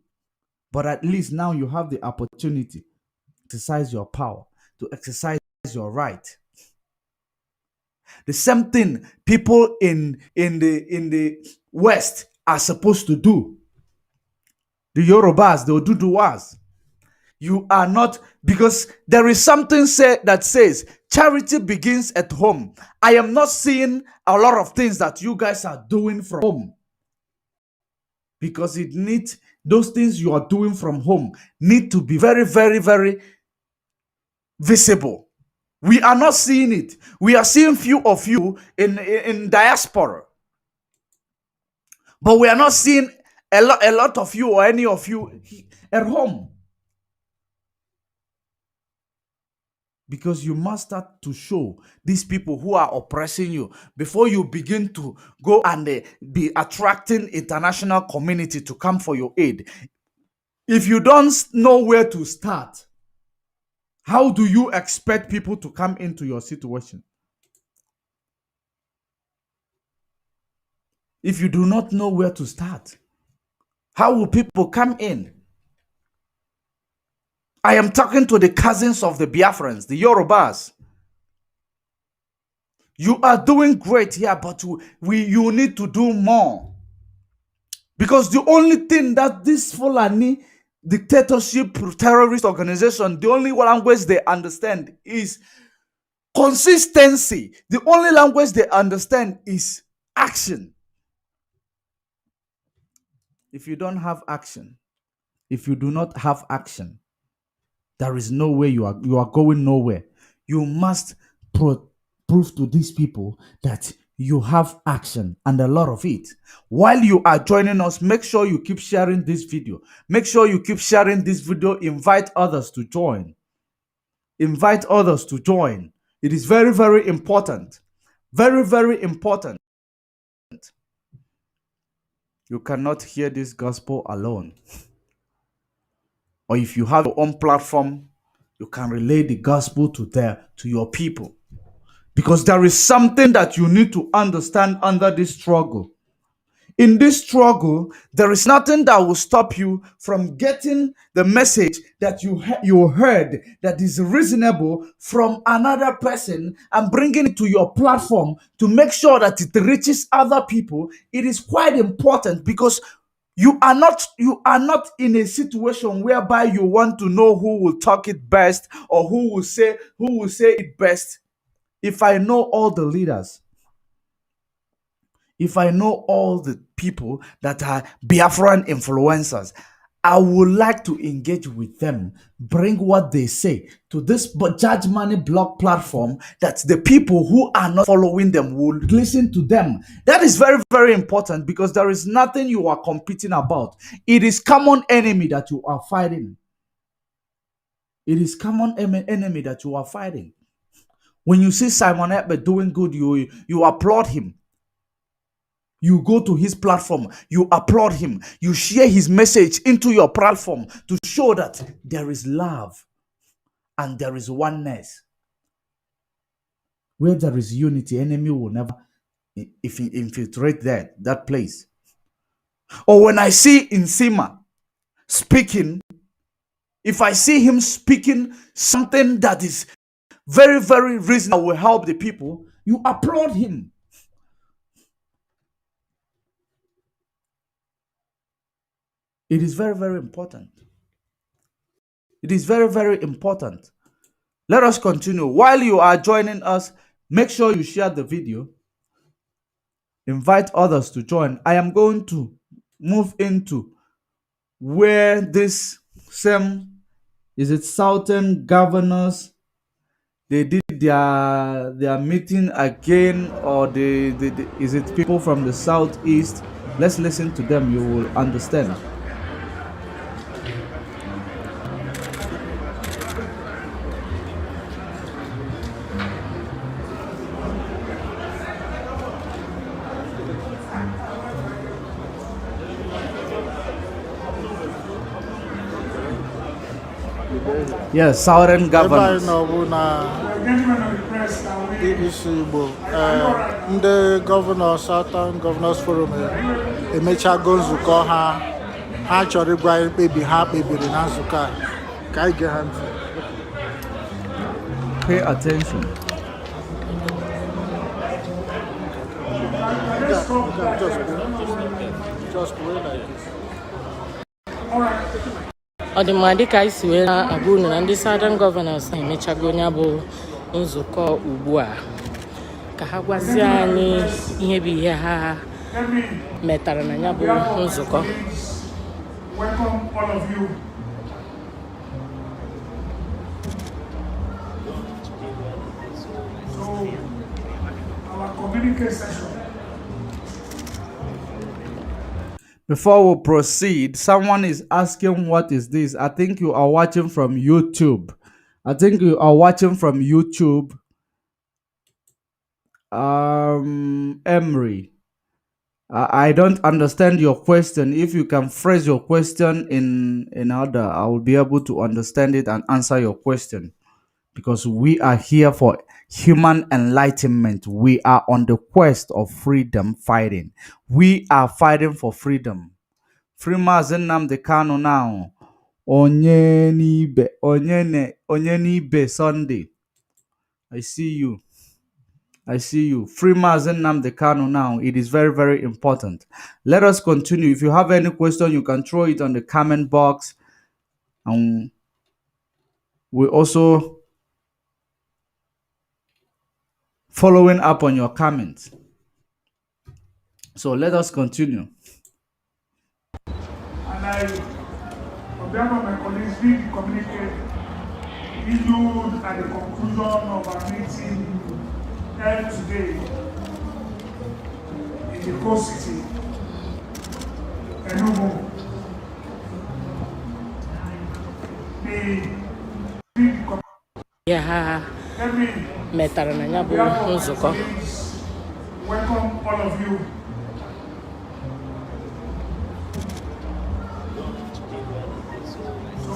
But at least now you have the opportunity to exercise your power, to exercise your right. The same thing people in the West are supposed to do. The Yorubas, the ODUDUWAs. You are not, because there is something that says charity begins at home. I am not seeing a lot of things that you guys are doing from home, because it needs, those things you are doing from home need to be very, very, very visible. We are not seeing it. We are seeing few of you in diaspora, but we are not seeing a lot of you or any of you at home. Because you must start to show these people who are oppressing you before you begin to go and be attracting international community to come for your aid. If you don't know where to start, how do you expect people to come into your situation? If you do not know where to start, how will people come in? I am talking to the cousins of the Biafrans, the Yorubas. You are doing great here, but you need to do more. Because the only thing that this Fulani dictatorship terrorist organization, the only language they understand is consistency. The only language they understand is action. If you don't have action, if you do not have action, there is no way you are going nowhere. You must prove to these people that you have action, and a lot of it. While you are joining us, make sure you keep sharing this video. Make sure you keep sharing this video. Invite others to join. Invite others to join. It is very, very important. Very, very important. You cannot hear this gospel alone. Or if you have your own platform, you can relay the gospel to your people. Because there is something that you need to understand under this struggle. In this struggle, there is nothing that will stop you from getting the message that you heard that is reasonable from another person and bringing it to your platform to make sure that it reaches other people. It is quite important, because you are not in a situation whereby you want to know who will talk it best or who will say it best. If I know all the leaders, if I know all the people that are Biafran influencers, I would like to engage with them, bring what they say to this Judge Money blog platform, that the people who are not following them will listen to them. That is very, very important, because there is nothing you are competing about. It is common enemy that you are fighting. It is common enemy that you are fighting. When you see Simon Ekpe doing good, you applaud him. You go to his platform, you applaud him, you share his message into your platform to show that there is love and there is oneness. Where there is unity, enemy will never infiltrate that place. Or when I see Nsima speaking, if I see him speaking something that is very, very reasonable, will help the people, you applaud him. It is very, very important. It is very, very important. Let us continue. While you are joining us, make sure you share the video. Invite others to join. I am going to move into where this same, is it Southern governors, they did their meeting again, or is it people from the southeast? Let's listen to them. You will understand. Yes, Southern governors. The governor, Southern Governors Forum, Emecha Gonzuko ha chọrọ ịgwa baby ha kpebiri na nzukọ ka anyị get hand. Pay attention. Just wait like this. Nnmadi ka isi wee na-agwa unu na ndị Southern Governors na-emechago ya bụ nzukọ ugbu a ka ha gwazie anyị ihe bụ ihe ha metara na ya bụ nzukọ. Welcome all of you. So, our communique session. Before we proceed, someone is asking, what is this? I think you are watching from YouTube. Emery, I don't understand your question. If you can phrase your question in order, I will be able to understand it and answer your question. Because we are here for human enlightenment. We are on the quest of freedom fighting. We are fighting for freedom. Free Mazi Nnmadi Kanu now. Onyenibe Sunday. I see you. Free Mazi Nnmadi Kanu now. It is very, very important. Let us continue. If you have any question, you can throw it on the comment box. And we also following up on your comments. So let us continue. And I, on behalf of my colleagues, we communicate issued at the conclusion of our meeting held today in the coast city, Enugu. Metara na ya bụ nzukọ. Welcome all of you. So,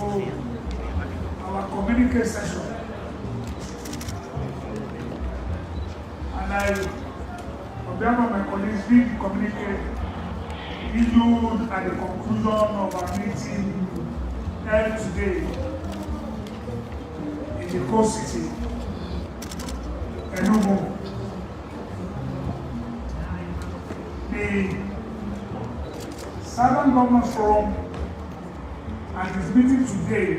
our communique session. And I, on behalf of my colleagues, we communicate issued at the conclusion of our meeting held today in the coast city, Enugu. The Southern Governors Forum at its meeting today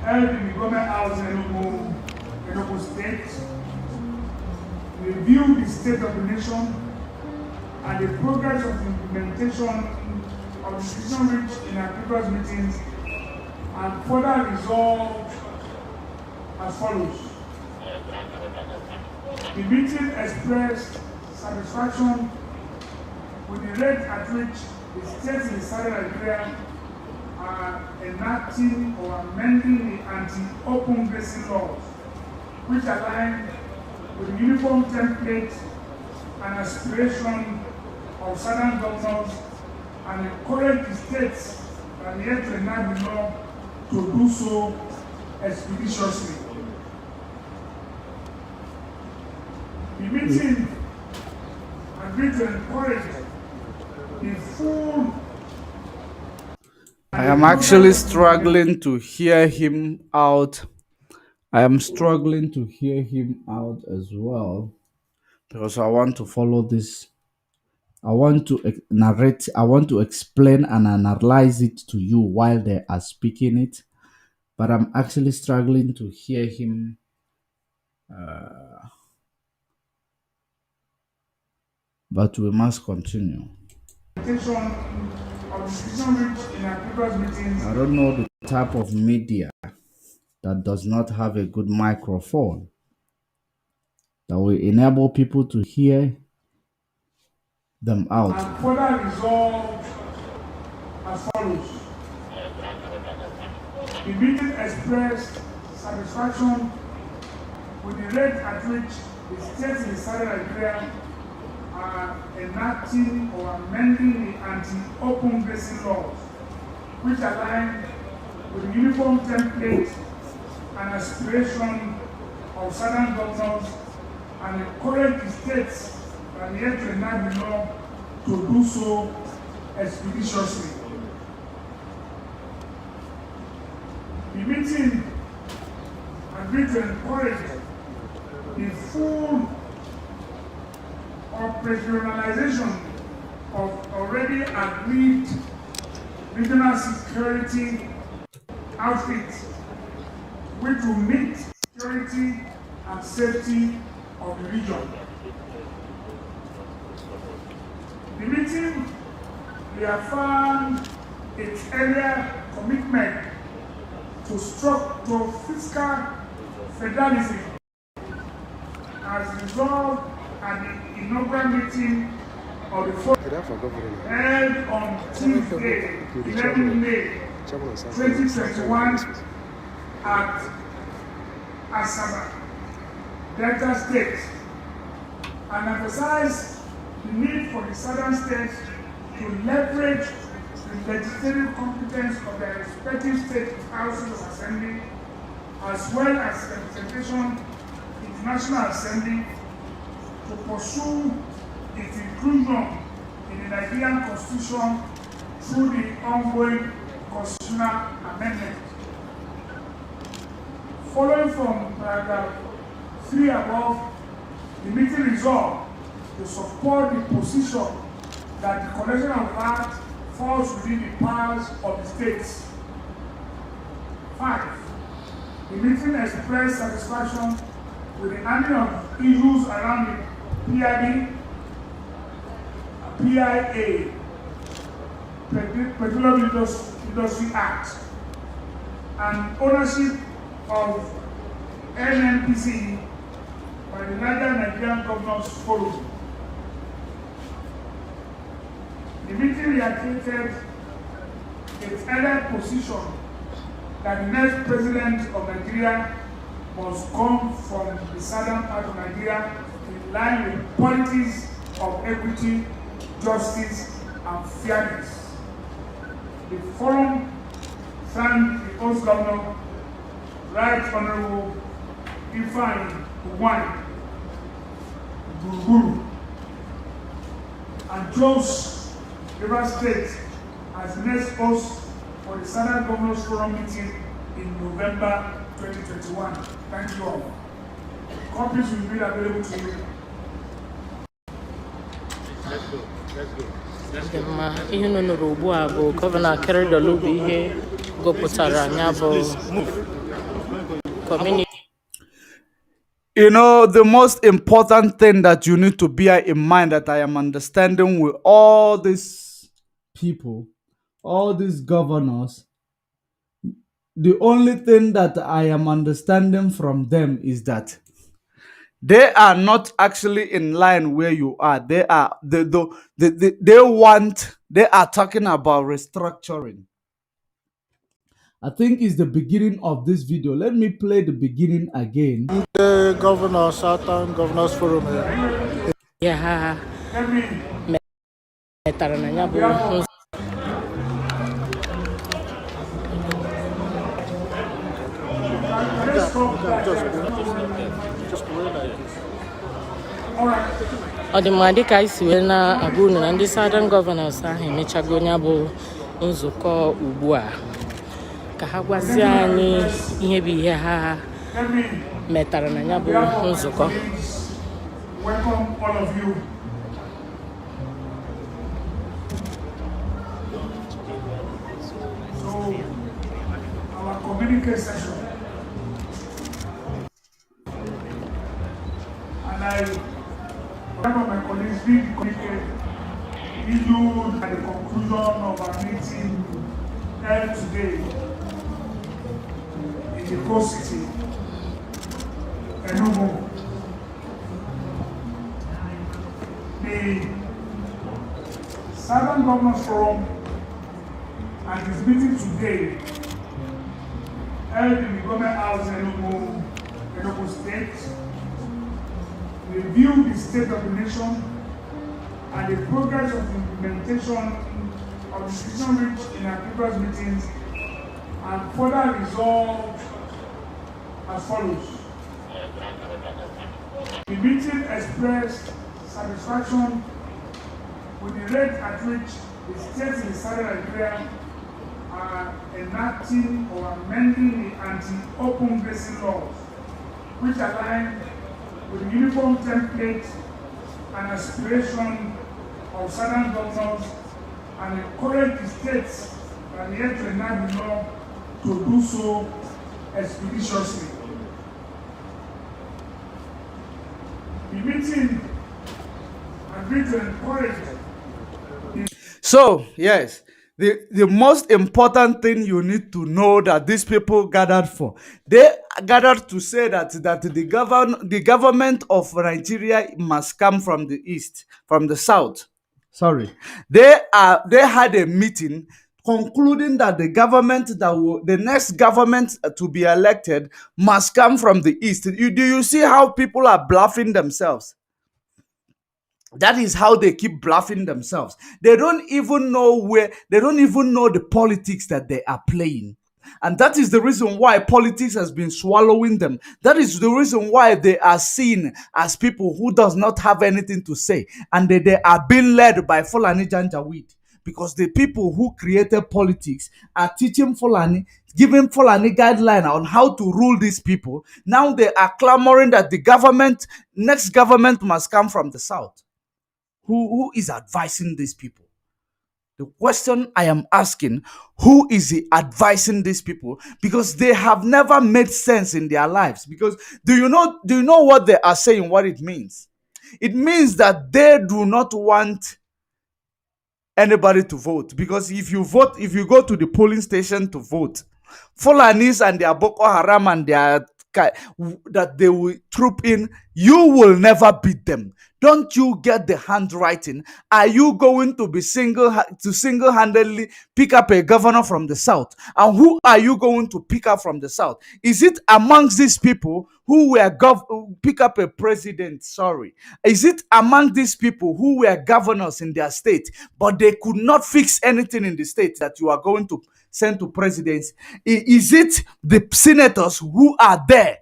held in the Government House Enugu State reviewed the state of the nation and the progress of the implementation of the decision reached in our previous meetings, and further resolved as follows. The meeting expressed satisfaction with the rate at which the states in Southern Nigeria are enacting or amending the anti-open grazing laws, which align with the uniform template and aspiration of Southern governors, and encourage the states that yet to enact the law to do so expeditiously. The meeting agreed to encourage the full. I am actually struggling to hear him out. I am struggling to hear him out as well because I want to follow this. I want to narrate, I want to explain and analyze it to you while they are speaking it, but I'm actually struggling to hear him. But we must continue. Of decision reached in our previous meetings. I don't know the type of media that does not have a good microphone that will enable people to hear them out. And further resolved as follows. The meeting expressed satisfaction with the rate at which the states in Southern Nigeria are enacting or amending the anti-open grazing laws, which align with the uniform template and aspiration of Southern governors and encourage the states that are yet to enact the law to do so expeditiously. The meeting agreed to encourage the full operationalization of already agreed regional security outfits, which will meet security and safety of the region. The meeting reaffirmed its earlier commitment to fiscal federalism as resolved at the inaugural meeting of the forum held on Tuesday, 11 May 2021 at Asaba, Delta State, and emphasized the need for the southern states to leverage the legislative competence of their respective state houses of assembly, as well as representation in the National Assembly, to pursue its inclusion in the Nigerian Constitution through the ongoing constitutional amendment. Following from paragraph 3 above, the meeting resolved to support the position that the collection of VAT falls within the powers of the states. 5. The meeting expressed satisfaction with the handling of issues around the PIA, Petroleum Industry Act, and ownership of NNPC by the Nigerian Governors Forum. The meeting reiterated its earlier position that the next president of Nigeria must come from the southern part of Nigeria in line with policies of equity, justice, and fairness. The forum thanked the host governor, Right Honorable Ifeanyi Ugwuanyi Gburugburu, and chose Rivers State as the next host for the Southern Governors Forum meeting in November 2021. Thank you all. Copies will be available to you. Ihe nọ n'ụrụ ugbu a bụ Gọvanọ Akeredolu bụ ihe gụpụtara anya bụ community. You know, the most important thing that you need to bear in mind that I am understanding with all these people, all these governors, the only thing that I am understanding from them is that they are not actually in line where you are. They are they are talking about restructuring. I think it's the beginning of this video. Let me play the beginning again. The Governor Southern Governors Forum. Yeah, metara na ya bụ Just go like this. All right. Nnmadi ka isi wee na-agwa unu na ndị Southern Governors ahụ emechago ya bụ nzukọ ugbu a ka ha gwazie anyị ihe bụ ihe ha Let me, metara na ya bụ nzukọ. welcome all of you. So, our communique session. And I remember my colleagues being communique issued at the conclusion of our meeting held today in the coast city, Enugu. The Southern Governors Forum and its meeting today held in the Government House Enugu State reviewed the state of the nation and the progress of the implementation of the decision reached in our previous meetings and further resolved as follows. The meeting expressed satisfaction with the rate at which the states in Southern Nigeria are enacting or amending the anti-open grazing laws, which align with the uniform template and aspiration of Southern governors and encourage the states that are yet to enact the law to do so expeditiously. The meeting agreed to encourage. So, yes, the most important thing you need to know that these people gathered for, they gathered to say that the government of Nigeria must come from the east, from the south. Sorry, they had a meeting concluding that the next government to be elected must come from the east. Do you see how people are bluffing themselves? That is how they keep bluffing themselves. They don't even know the politics that they are playing. And that is the reason why politics has been swallowing them. That is the reason why they are seen as people who does not have anything to say. And they are being led by Fulani Janjaweed. Because the people who created politics are teaching Fulani, giving Fulani guidelines on how to rule these people. Now they are clamoring that the next government must come from the south. Who is advising these people? The question I am asking, who is advising these people? Because they have never made sense in their lives. Because do you know what they are saying, what it means? It means that they do not want anybody to vote. Because if you go to the polling station to vote, Fulanis and their Boko Haram and their that they will troop in, you will never beat them. Don't you get the handwriting? Are you going to be single-handedly pick up a governor from the south? And who are you going to pick up from the south? Is it amongst these people who were pick up a president? Sorry. Is it among these people who were governors in their state, but they could not fix anything in the state that you are going to sent to presidents? Is it the senators who are there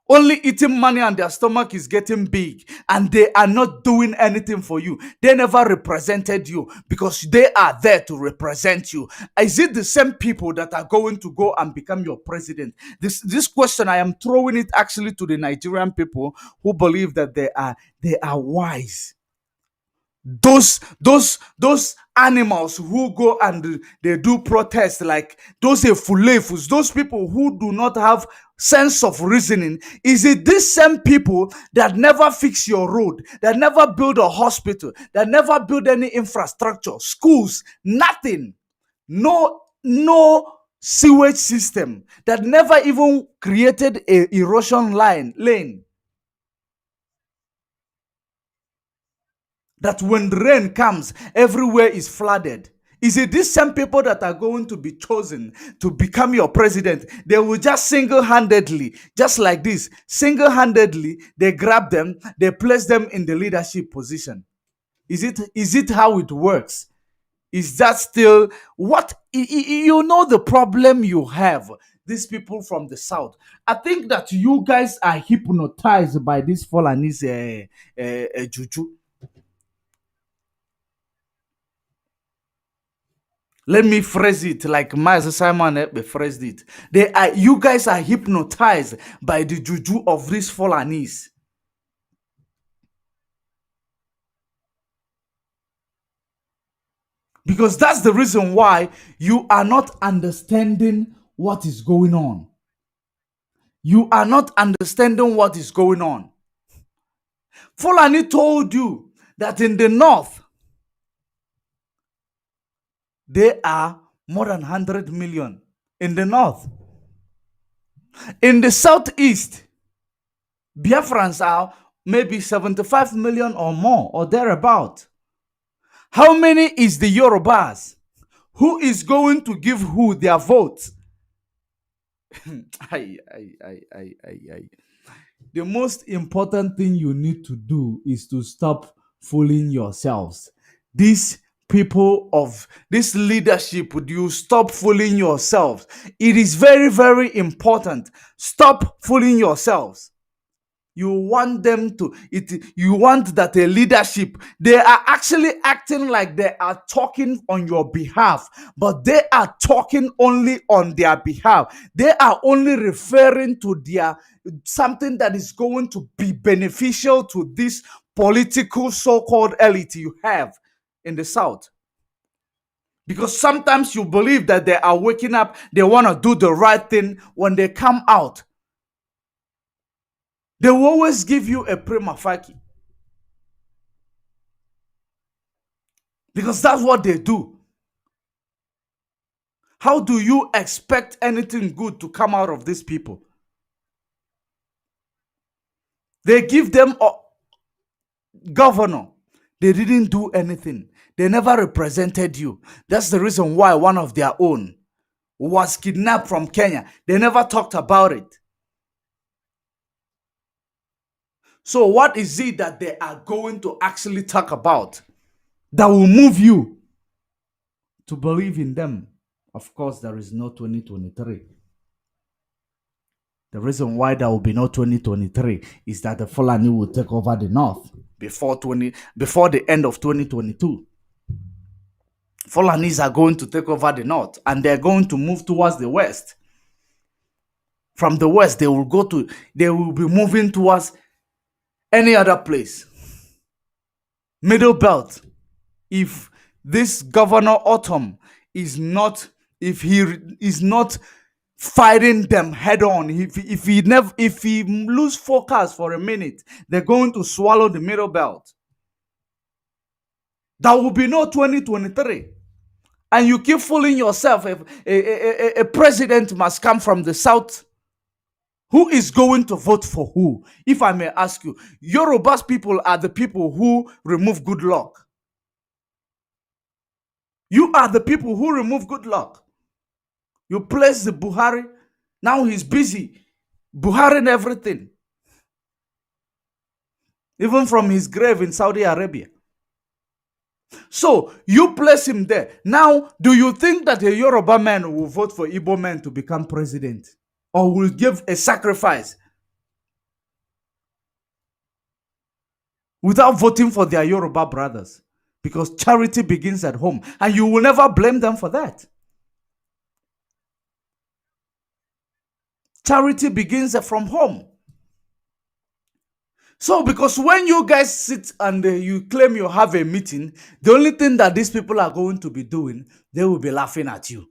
only eating money and their stomach is getting big and they are not doing anything for you? They never represented you because they are there to represent you. Is it the same people that are going to go and become your president? This question I am throwing it actually to the Nigerian people who believe that they are wise. Those animals who go and they do protest, like those efulefus, those people who do not have sense of reasoning. Is it these same people that never fix your road, that never build a hospital, that never build any infrastructure, schools, nothing, no sewage system, that never even created a erosion lane? That when the rain comes, everywhere is flooded. Is it these same people that are going to be chosen to become your president? They will just single-handedly, just like this, single-handedly, they grab them, they place them in the leadership position. Is it how it works? Is that still what you know the problem you have? these people from the south. I think that you guys are hypnotized by this Fulani's juju. Let me phrase it like Mazi Simon phrased it. You guys are hypnotized by the juju of these Fulanis. Because that's the reason why you are not understanding what is going on. You are not understanding what is going on. Fulani told you that in the north, there are more than 100 million in the north. In the southeast, Biafrans are maybe 75 million or more or thereabout. How many is the Yorubas? Who is going to give who their votes? The most important thing you need to do is to stop fooling yourselves. These people of this leadership, would you stop fooling yourselves? It is very, very important. Stop fooling yourselves. You want them to, you want that a leadership, they are actually acting like they are talking on your behalf, but they are talking only on their behalf. They are only referring to their something that is going to be beneficial to this political so-called elite you have in the South. Because sometimes you believe that they are waking up, they want to do the right thing. When they come out, they will always give you a prima facie. Because that's what they do. How do you expect anything good to come out of these people? They give them a governor. They didn't do anything. They never represented you. That's the reason why one of their own was kidnapped from Kenya. They never talked about it. So what is it that they are going to actually talk about that will move you to believe in them? Of course, there is no 2023. The reason why there will be no 2023 is that the Fulani will take over the north before the end of 2022. Fulanis are going to take over the north and they're going to move towards the west. From the west, they will be moving towards any other place. Middle belt. If this Governor Autumn is not, if he is not fighting them head on, if he lose focus for a minute, they're going to swallow the middle belt. There will be no 2023. And you keep fooling yourself. A president must come from the south. Who is going to vote for who? If I may ask you, Yoruba's people are the people who remove good luck. You are the people who remove good luck. You place the Buhari. Now he's busy Buhari and everything. Even from his grave in Saudi Arabia. So you place him there. Now, do you think that a Yoruba man will vote for Igbo men to become president? Or will give a sacrifice without voting for their Yoruba brothers? Because charity begins at home. And you will never blame them for that. Charity begins from home. So, because when you guys sit and you claim you have a meeting, the only thing that these people are going to be doing, they will be laughing at you.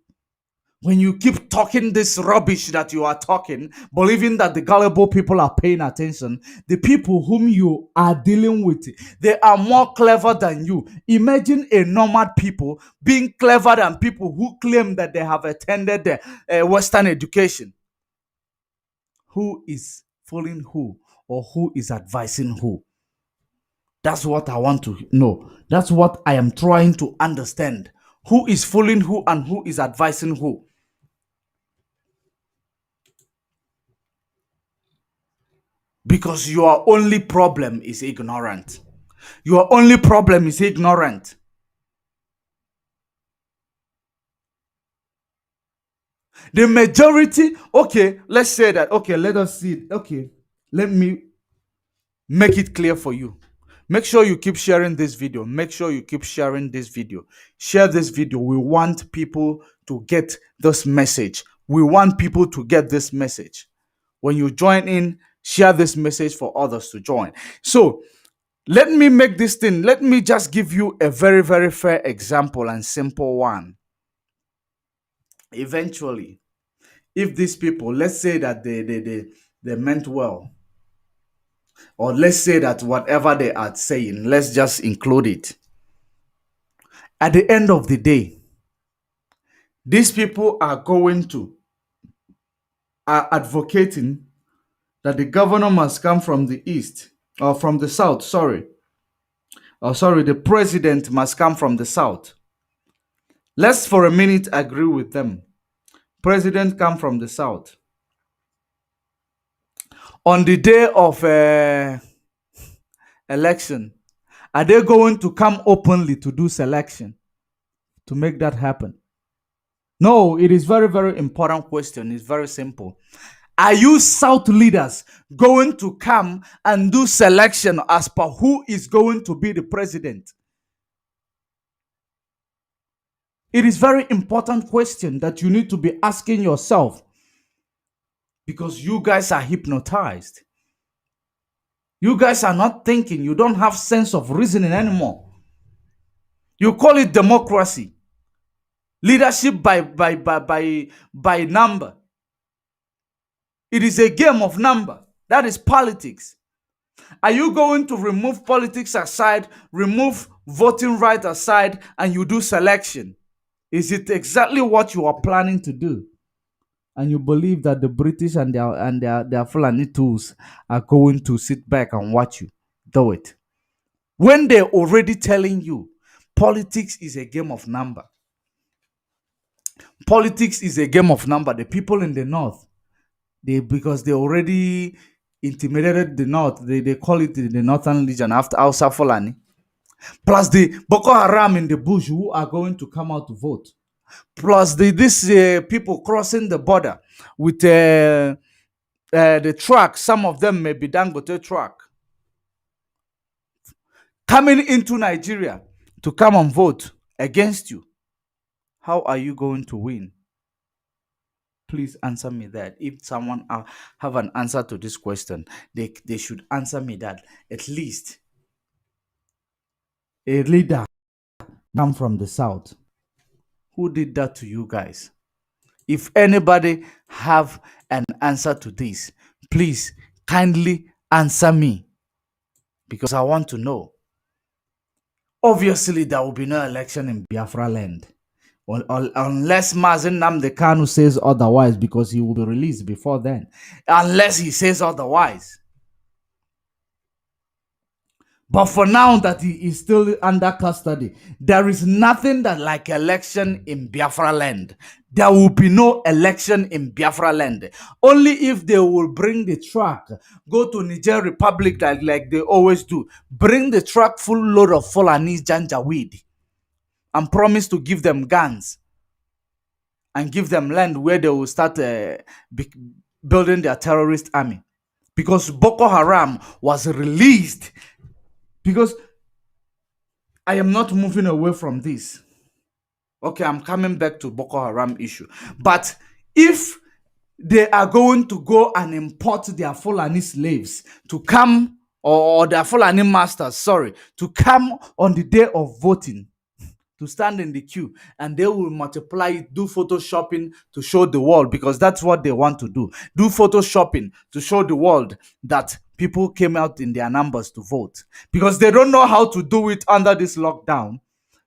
When you keep talking this rubbish that you are talking, believing that the gullible people are paying attention, the people whom you are dealing with, they are more clever than you. Imagine a normal people being clever than people who claim that they have attended the Western education. Who is fooling who, or who is advising who? That's what I want to know. That's what I am trying to understand. Who is fooling who and who is advising who? Because your only problem is ignorant. Your only problem is ignorant. The majority, okay, let's say that, okay, let us see. Okay, let me make it clear for you. Make sure you keep sharing this video. Make sure you keep sharing this video. Share this video. We want people to get this message. We want people to get this message. When you join in, share this message for others to join. So let me make this thing. Let me just give you a very, very fair example and simple one. Eventually, if these people, let's say that they meant well, or let's say that whatever they are saying, let's just include it. At the end of the day, these people are advocating that the governor must come from the east, or from the south, sorry. The president must come from the south. Let's for a minute agree with them. President come from the south. On the day of election, are they going to come openly to do selection to make that happen? No, it is very, very important question. It's very simple. Are you South leaders going to come and do selection as per who is going to be the president? It is very important question that you need to be asking yourself, because you guys are hypnotized. You guys are not thinking. You don't have sense of reasoning anymore. You call it democracy. Leadership by number. It is a game of number. That is politics. Are you going to remove politics aside, remove voting right aside, and you do selection? Is it exactly what you are planning to do? And you believe that the British and their Fulani tools are going to sit back and watch you do it? When they're already telling you politics is a game of number. Politics is a game of number. The people in the north, because they already intimidated the north, they call it the Northern Legion after Hausa Fulani. Plus the Boko Haram in the bush who are going to come out to vote. Plus these people crossing the border with the truck. Some of them may be Dangote truck. Coming into Nigeria to come and vote against you. How are you going to win? Please answer me that. If someone have an answer to this question, they should answer me that. At least a leader come from the south. Who did that to you guys? If anybody have an answer to this, please kindly answer me, because I want to know. Obviously, there will be no election in Biafra land. Unless Mazi Nnamdi Kanu says otherwise, because he will be released before then. Unless he says otherwise. But for now that he is still under custody, there is nothing that like election in Biafra land. There will be no election in Biafra land. Only if they will bring the truck, go to Niger Republic like they always do. Bring the truck full load of Fulani Janjaweed and promise to give them guns and give them land where they will start building their terrorist army. Because Boko Haram was released. Because I am not moving away from this. Okay, I'm coming back to Boko Haram issue. But if they are going to go and import their Fulani slaves to come, or their Fulani masters, sorry, to come on the day of voting, to stand in the queue, and they will multiply it, do photoshopping to show the world, because that's what they want to do. Do photoshopping to show the world that people came out in their numbers to vote, because they don't know how to do it under this lockdown.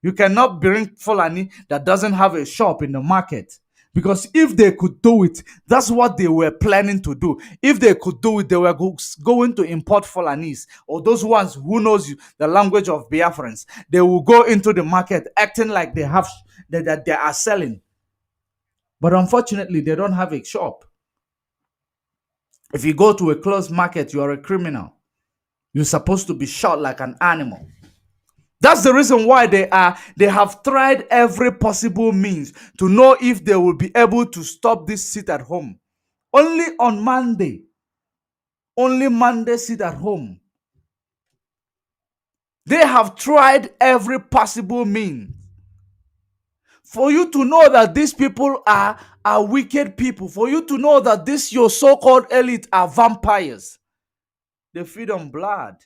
You cannot bring Fulani that doesn't have a shop in the market, because if they could do it, that's what they were planning to do. If they could do it, they were going to import Fulanis, or those ones who knows the language of Biafrans. They will go into the market acting like they have that they are selling. But unfortunately, they don't have a shop. If you go to a closed market, you are a criminal. You're supposed to be shot like an animal. That's the reason why they have tried every possible means to know if they will be able to stop this sit at home. Only on Monday. Only Monday sit at home. They have tried every possible means for you to know that these people are wicked people, for you to know that this your so-called elite are vampires. They feed on blood.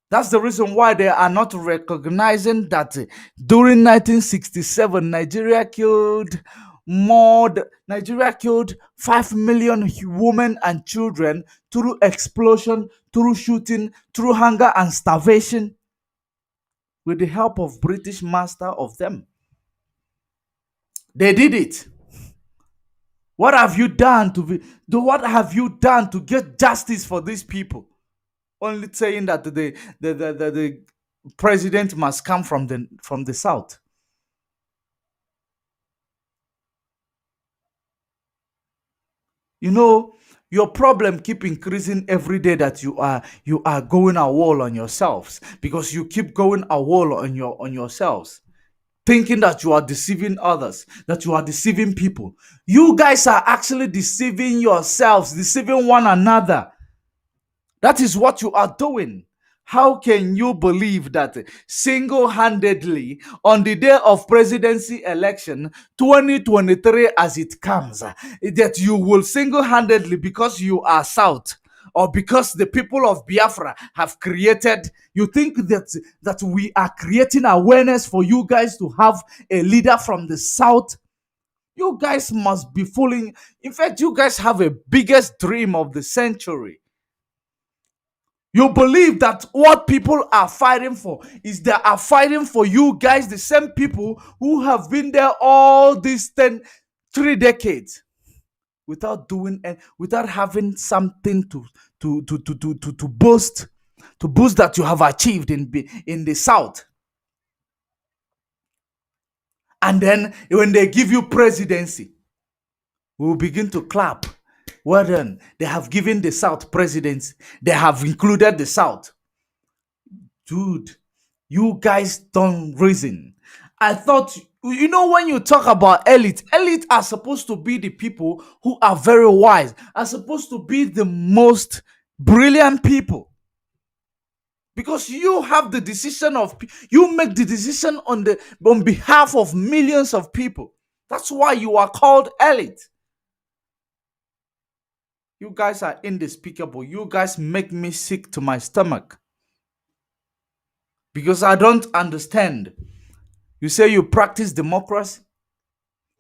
That's the reason why they are not recognizing that during 1967, Nigeria killed 5 million women and children through explosion, through shooting, through hunger and starvation, with the help of British master of them. They did it. What have you done what have you done to get justice for these people? Only saying that the president must come from the south. You know, your problem keep increasing every day that you are going a wall on yourselves, because you keep going a wall on yourselves, thinking that you are deceiving others, that you are deceiving people. You guys are actually deceiving yourselves, deceiving one another. That is what you are doing. How can you believe that single-handedly on the day of presidency election 2023 as it comes, that you will single-handedly, because you are South, or because the people of Biafra have created, you think that we are creating awareness for you guys to have a leader from the South? You guys must be fooling. In fact, you guys have a biggest dream of the century. You believe that what people are fighting for is they are fighting for you guys, the same people who have been there all these 3 decades without doing and without having something to boast that you have achieved in the South. And then when they give you presidency, we will begin to clap. Well done. They have given the South presidency. They have included the South. Dude, you guys don't reason. I thought, when you talk about elite are supposed to be the people who are very wise, are supposed to be the most brilliant people. Because you have the decision you make the decision on behalf of millions of people. That's why you are called elite. You guys are unspeakable. You guys make me sick to my stomach. Because I don't understand. You say you practice democracy?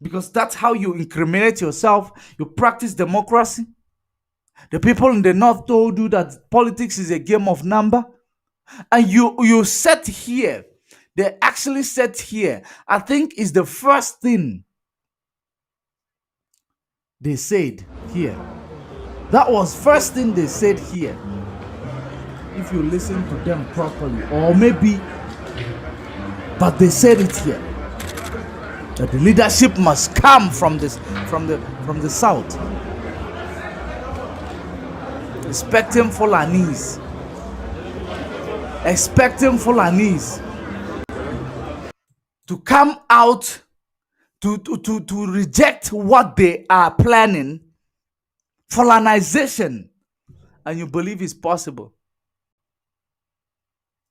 Because that's how you incriminate yourself. You practice democracy? The people in the North told you that politics is a game of number. And you sat here. They actually sat here. I think is the first thing they said here. That was first thing they said here. If you listen to them properly, or maybe, but they said it here, that the leadership must come from the South. Expecting Fulanis to come out to reject what they are planning, Fulanization, and you believe it's possible.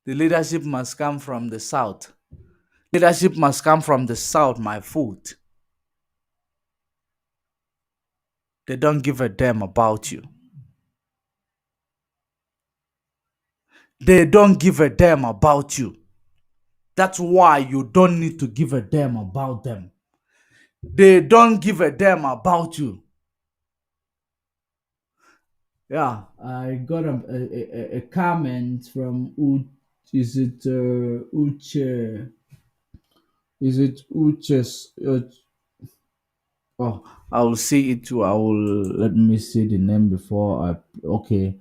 The leadership must come from the South. Leadership must come from the South, my foot. They don't give a damn about you. They don't give a damn about you. That's why you don't need to give a damn about them. They don't give a damn about you. Yeah, I got a comment from Uche? Is it Uche's? Oh, I will see it too. Let me see the name before okay.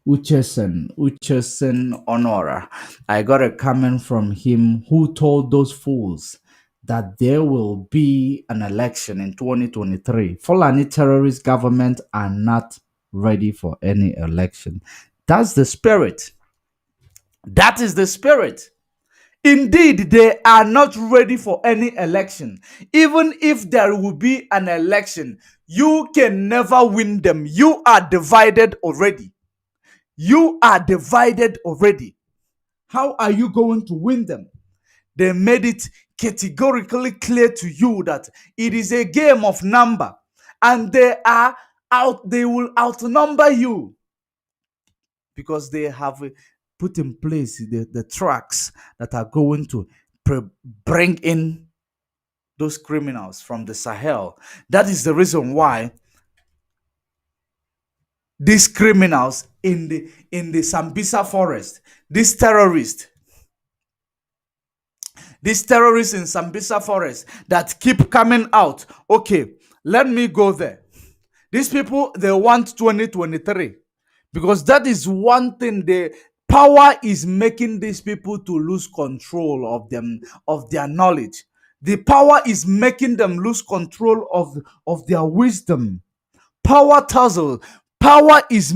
Uchesen Honora. I got a comment from him who told those fools that there will be an election in 2023. Fulani terrorist government are not ready for any election. That's the spirit. That is the spirit. Indeed, they are not ready for any election. Even if there will be an election, you can never win them. You are divided already. You are divided already. How are you going to win them? They made it categorically clear to you that it is a game of number, and they will outnumber you, because they have put in place the tracks that are going to bring in those criminals from the Sahel. That is the reason why these criminals in the Sambisa forest, these terrorists in Sambisa forest that keep coming out. Okay, let me go there. These people, they want 2023, because that is one thing. The power is making these people to lose control of them, of their knowledge. The power is making them lose control of their wisdom. Power tussle. Power is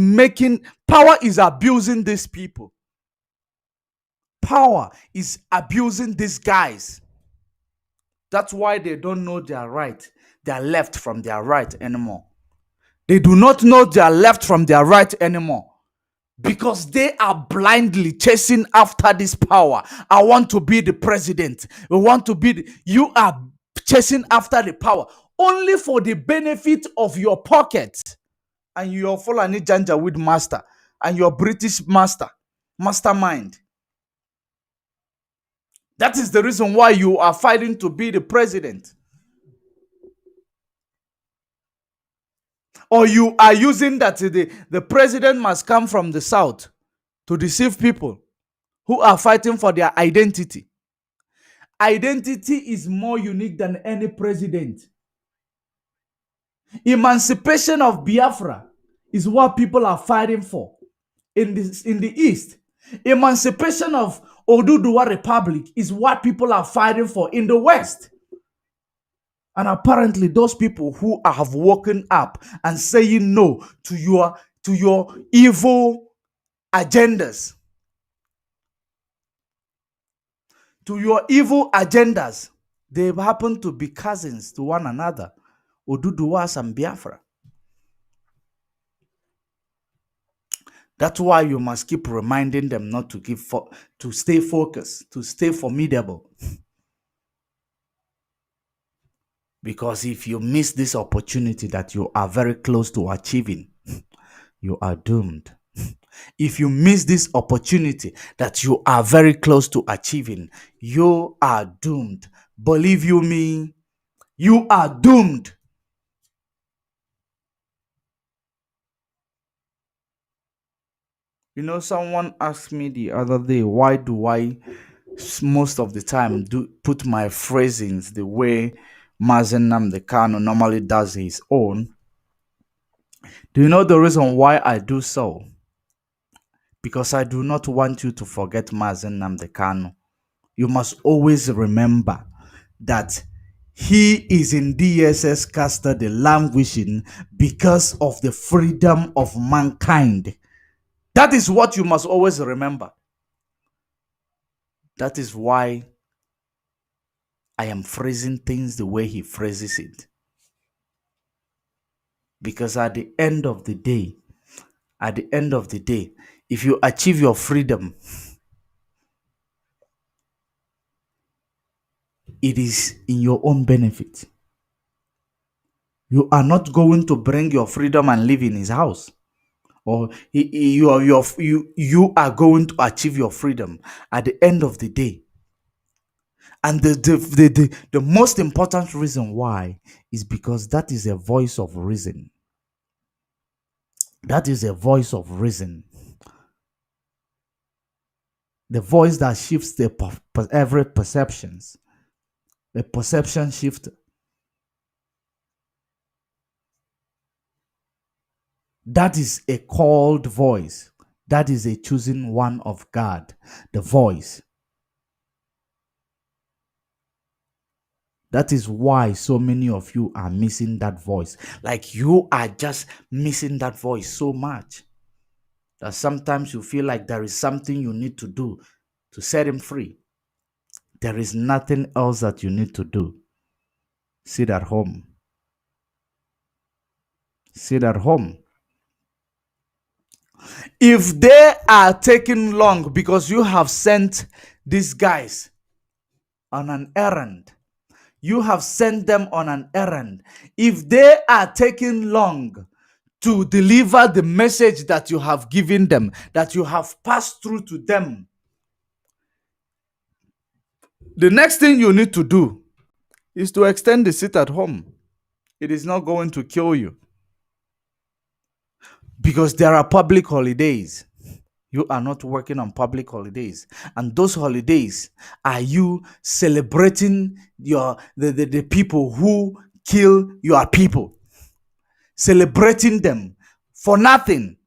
abusing these people. Power is abusing these guys. That's why they don't know their right, their left from their right anymore. They do not know their left from their right anymore, because they are blindly chasing after this power. I want to be the president. You are chasing after the power only for the benefit of your pocket and your Fulani Janjaweed master and your British mastermind. That is the reason why you are fighting to be the president. Or you are using that the president must come from the south to deceive people who are fighting for their identity. Identity is more unique than any president. Emancipation of Biafra is what people are fighting for in the East. Emancipation of ODUDUWA Republic is what people are fighting for in the West. And apparently those people who have woken up and saying no to your evil agendas, they happen to be cousins to one another, Oduduwas and Biafra. That's why you must keep reminding them not to to stay focused, to stay formidable. Because if you miss this opportunity that you are very close to achieving, you are doomed. If you miss this opportunity that you are very close to achieving, you are doomed. Believe you me, you are doomed. You know, someone asked me the other day, why do I most of the time put my phrasings the way Mazi Nnamdi Kanu normally does his own? Do you know the reason why I do so? Because I do not want you to forget Mazi Nnamdi Kanu. You must always remember that he is in DSS custody languishing because of the freedom of mankind. That is what you must always remember. That is why I am phrasing things the way he phrases it. Because at the end of the day, if you achieve your freedom, it is in your own benefit. You are not going to bring your freedom and live in his house. Or you are going to achieve your freedom at the end of the day. And the most important reason why is because that is a voice of reason. That is a voice of reason. The voice that shifts every perceptions. A perception shifter. That is a called voice. That is a chosen one of God. The voice. That is why so many of you are missing that voice. Like you are just missing that voice so much that sometimes you feel like there is something you need to do to set him free. There is nothing else that you need to do. Sit at home. Sit at home. If they are taking long because you have sent these guys on an errand, you have sent them on an errand. If they are taking long to deliver the message that you have given them, that you have passed through to them, the next thing you need to do is to extend the sit at home. It is not going to kill you. Because there are public holidays. You are not working on public holidays. And those holidays are you celebrating the people who kill your people. Celebrating them for nothing.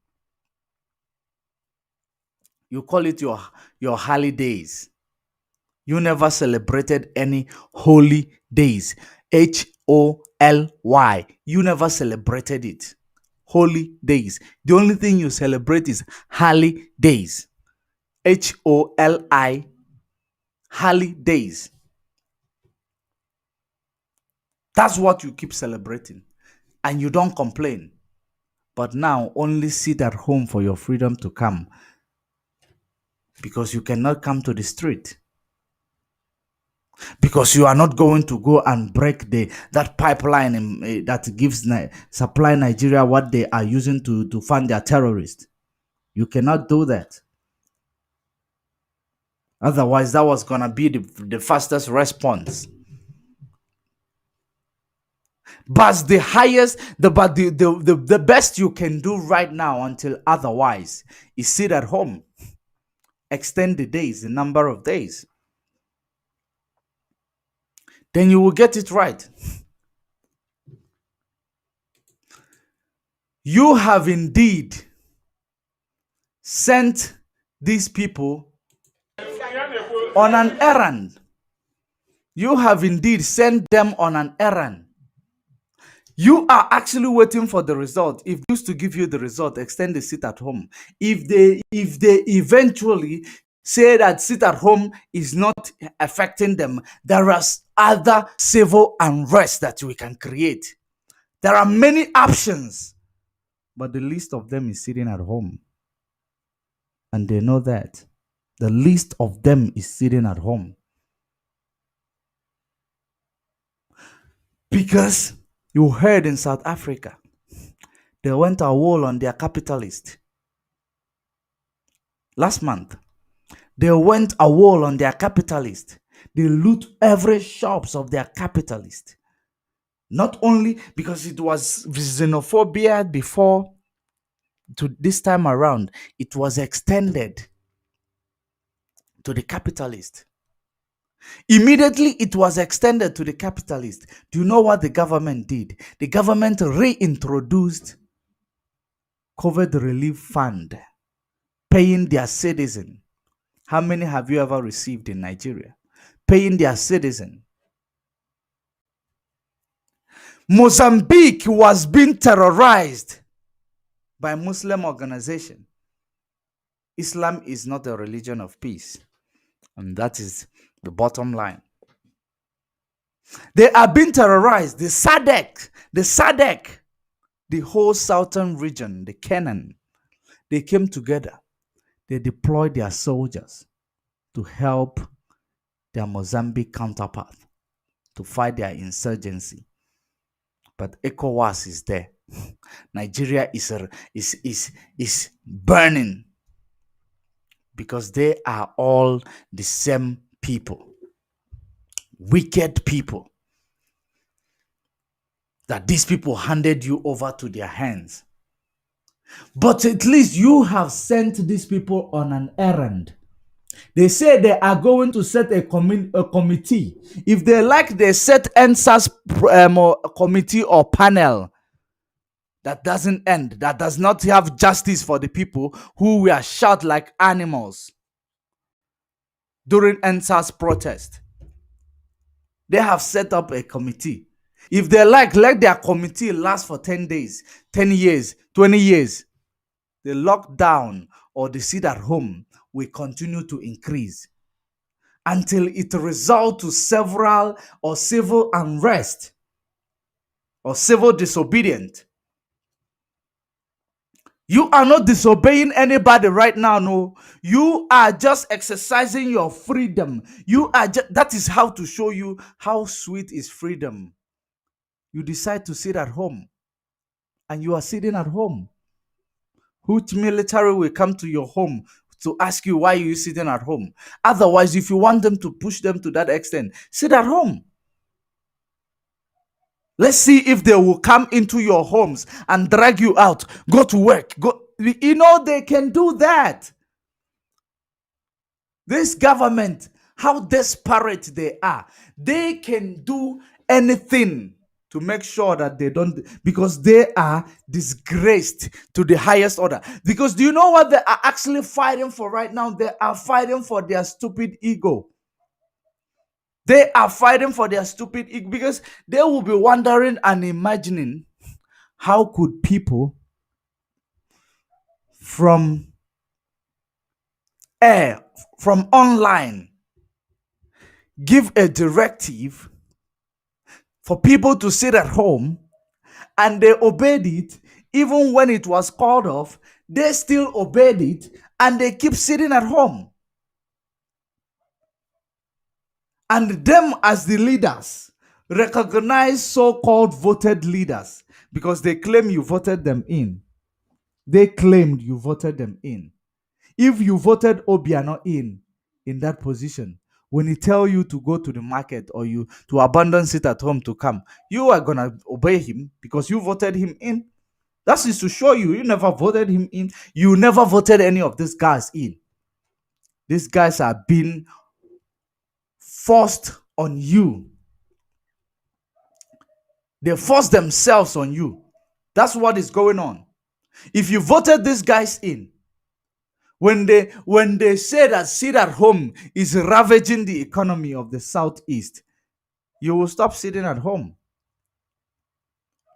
You call it your holidays. You never celebrated any holy days. HOLY. You never celebrated it. Holy days. The only thing you celebrate is holy days. HOLI. Holy days. That's what you keep celebrating. And you don't complain. But now only sit at home for your freedom to come. Because you cannot come to the street. Because you are not going to go and break that pipeline that gives supply Nigeria what they are using to fund their terrorists. You cannot do that. Otherwise, that was gonna be the fastest response. But the best you can do right now until otherwise is sit at home. Extend the days, the number of days. Then you will get it right. You have indeed sent these people on an errand. You have indeed sent them on an errand. You are actually waiting for the result. If they used to give you the result, extend the sit at home. If they eventually say that sit at home is not affecting them, there are other civil unrest that we can create. There are many options, but the least of them is sitting at home. And they know that. The least of them is sitting at home. Because you heard in South Africa, they went a war on their capitalists. Last month, they went a war on their capitalists. They loot every shops of their capitalists. Not only because it was xenophobia before, to this time around, it was extended to the capitalists. Immediately it was extended to the capitalists. Do you know what the government did? The government reintroduced COVID relief fund, paying their citizen. How many have you ever received in Nigeria? Paying their citizen. Mozambique was being terrorized by Muslim organization. Islam is not a religion of peace. And that is the bottom line. They are being terrorized. The SADC, the whole southern region, the Kanu, they came together. They deployed their soldiers to help their Mozambique counterpart to fight their insurgency. But ECOWAS is there. Nigeria is burning because they are all the same people. Wicked people. That these people handed you over to their hands. But at least you have sent these people on an errand. They say they are going to set a committee. If they like, they set NSAS committee or panel that doesn't end, that does not have justice for the people who were shot like animals during NSAS protest. They have set up a committee. If they like, let their committee last for 10 days, 10 years, 20 years. The lockdown or the sit at home will continue to increase. until it results to several or civil unrest or civil disobedience. You are not disobeying anybody right now, no. You are just exercising your freedom. That is how to show you how sweet is freedom. You decide to sit at home, and you are sitting at home. Which military will come to your home to ask you why you're sitting at home? Otherwise, if you want them to push them to that extent, sit at home. Let's see if they will come into your homes and drag you out. Go to work. Go. You know they can do that. This government, how desperate they are. They can do anything to make sure that they don't, because they are disgraced to the highest order. Because do you know what they are actually fighting for right now? They are fighting for their stupid ego. They are fighting for their stupid ego because they will be wondering and imagining how could people from air, from online, give a directive for people to sit at home, and they obeyed it. Even when it was called off, they still obeyed it, and they keep sitting at home. And them as the leaders recognize so-called voted leaders because they claim you voted them in. They claimed you voted them in. If you voted Obiano in that position, when he tell you to go to the market or you to abandon sit at home to come, you are gonna obey him because you voted him in. That is to show you never voted him in. You never voted any of these guys in. These guys are being forced on you. They force themselves on you. That's what is going on. If you voted these guys in, when they say that sit at home is ravaging the economy of the Southeast, you will stop sitting at home.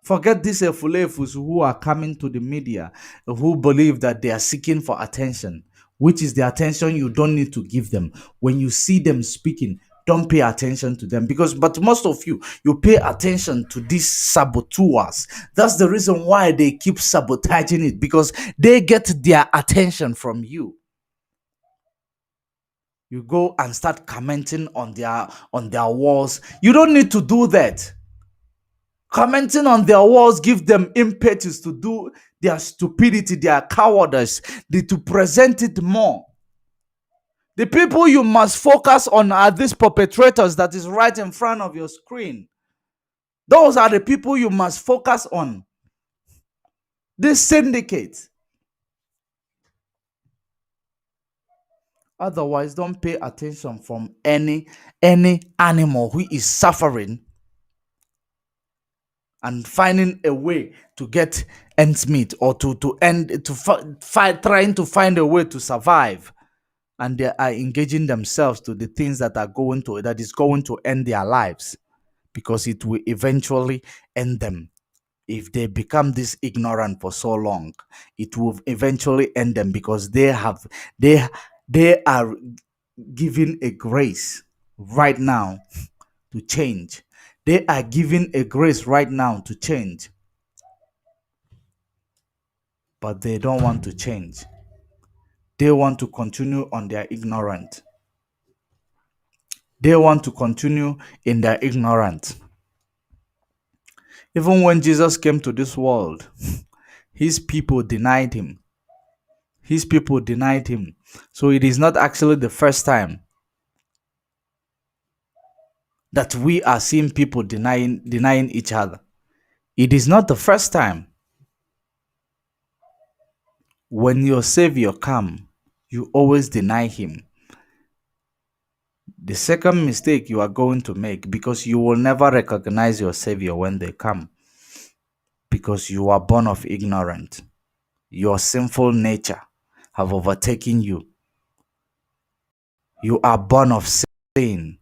Forget these Efulefus who are coming to the media, who believe that they are seeking for attention, which is the attention you don't need to give them. When you see them speaking, don't pay attention to them but most of you pay attention to these saboteurs. That's the reason why they keep sabotaging it, because they get their attention from you. You go and start commenting on their walls. You don't need to do that. Commenting on their walls give them impetus to do their stupidity, their cowardice, to present it more. The people you must focus on are these perpetrators that is right in front of your screen. Those are the people you must focus on. This syndicate. Otherwise, don't pay attention from any animal who is suffering and finding a way to get ends meet or trying to find a way to survive, and they are engaging themselves to the things that is going to end their lives, because it will eventually end them. If they become this ignorant for so long, it will eventually end them, because they are given a grace right now to change. They are given a grace right now to change, but they don't want to change. They want to continue on their ignorance. They want to continue in their ignorance. Even when Jesus came to this world, his people denied him. His people denied him. So it is not actually the first time that we are seeing people denying each other. It is not the first time. When your Savior comes, you always deny him. The second mistake you are going to make, because you will never recognize your Savior when they come, because you are born of ignorance. Your sinful nature have overtaken you. You are born of sin.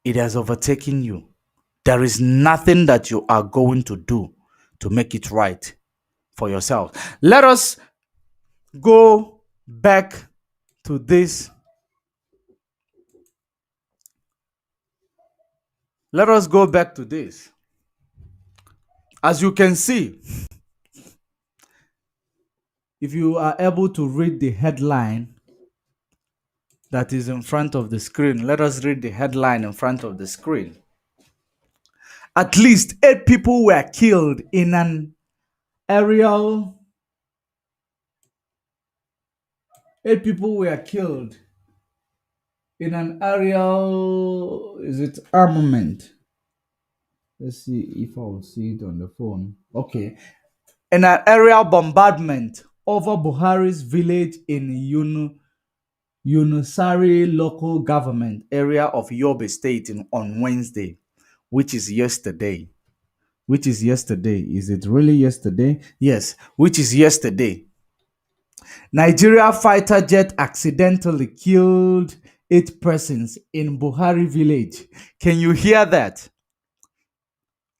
It has overtaken you. There is nothing that you are going to do to make it right for yourself. Let us go back to this Let us go back to this. As you can see, if you are able to read the headline that is in front of the screen, let us read the headline in front of the screen. At least 8 people were killed in an aerial. 8 people were killed in an aerial. Is it armament? Let's see if I will see it on the phone. Okay. In an aerial bombardment over Buhari's village in Yunusari local government area of Yobe State on Wednesday, which is yesterday. Which is yesterday. Is it really yesterday? Yes, which is yesterday. Nigeria fighter jet accidentally killed 8 persons in Buhari village. Can you hear that?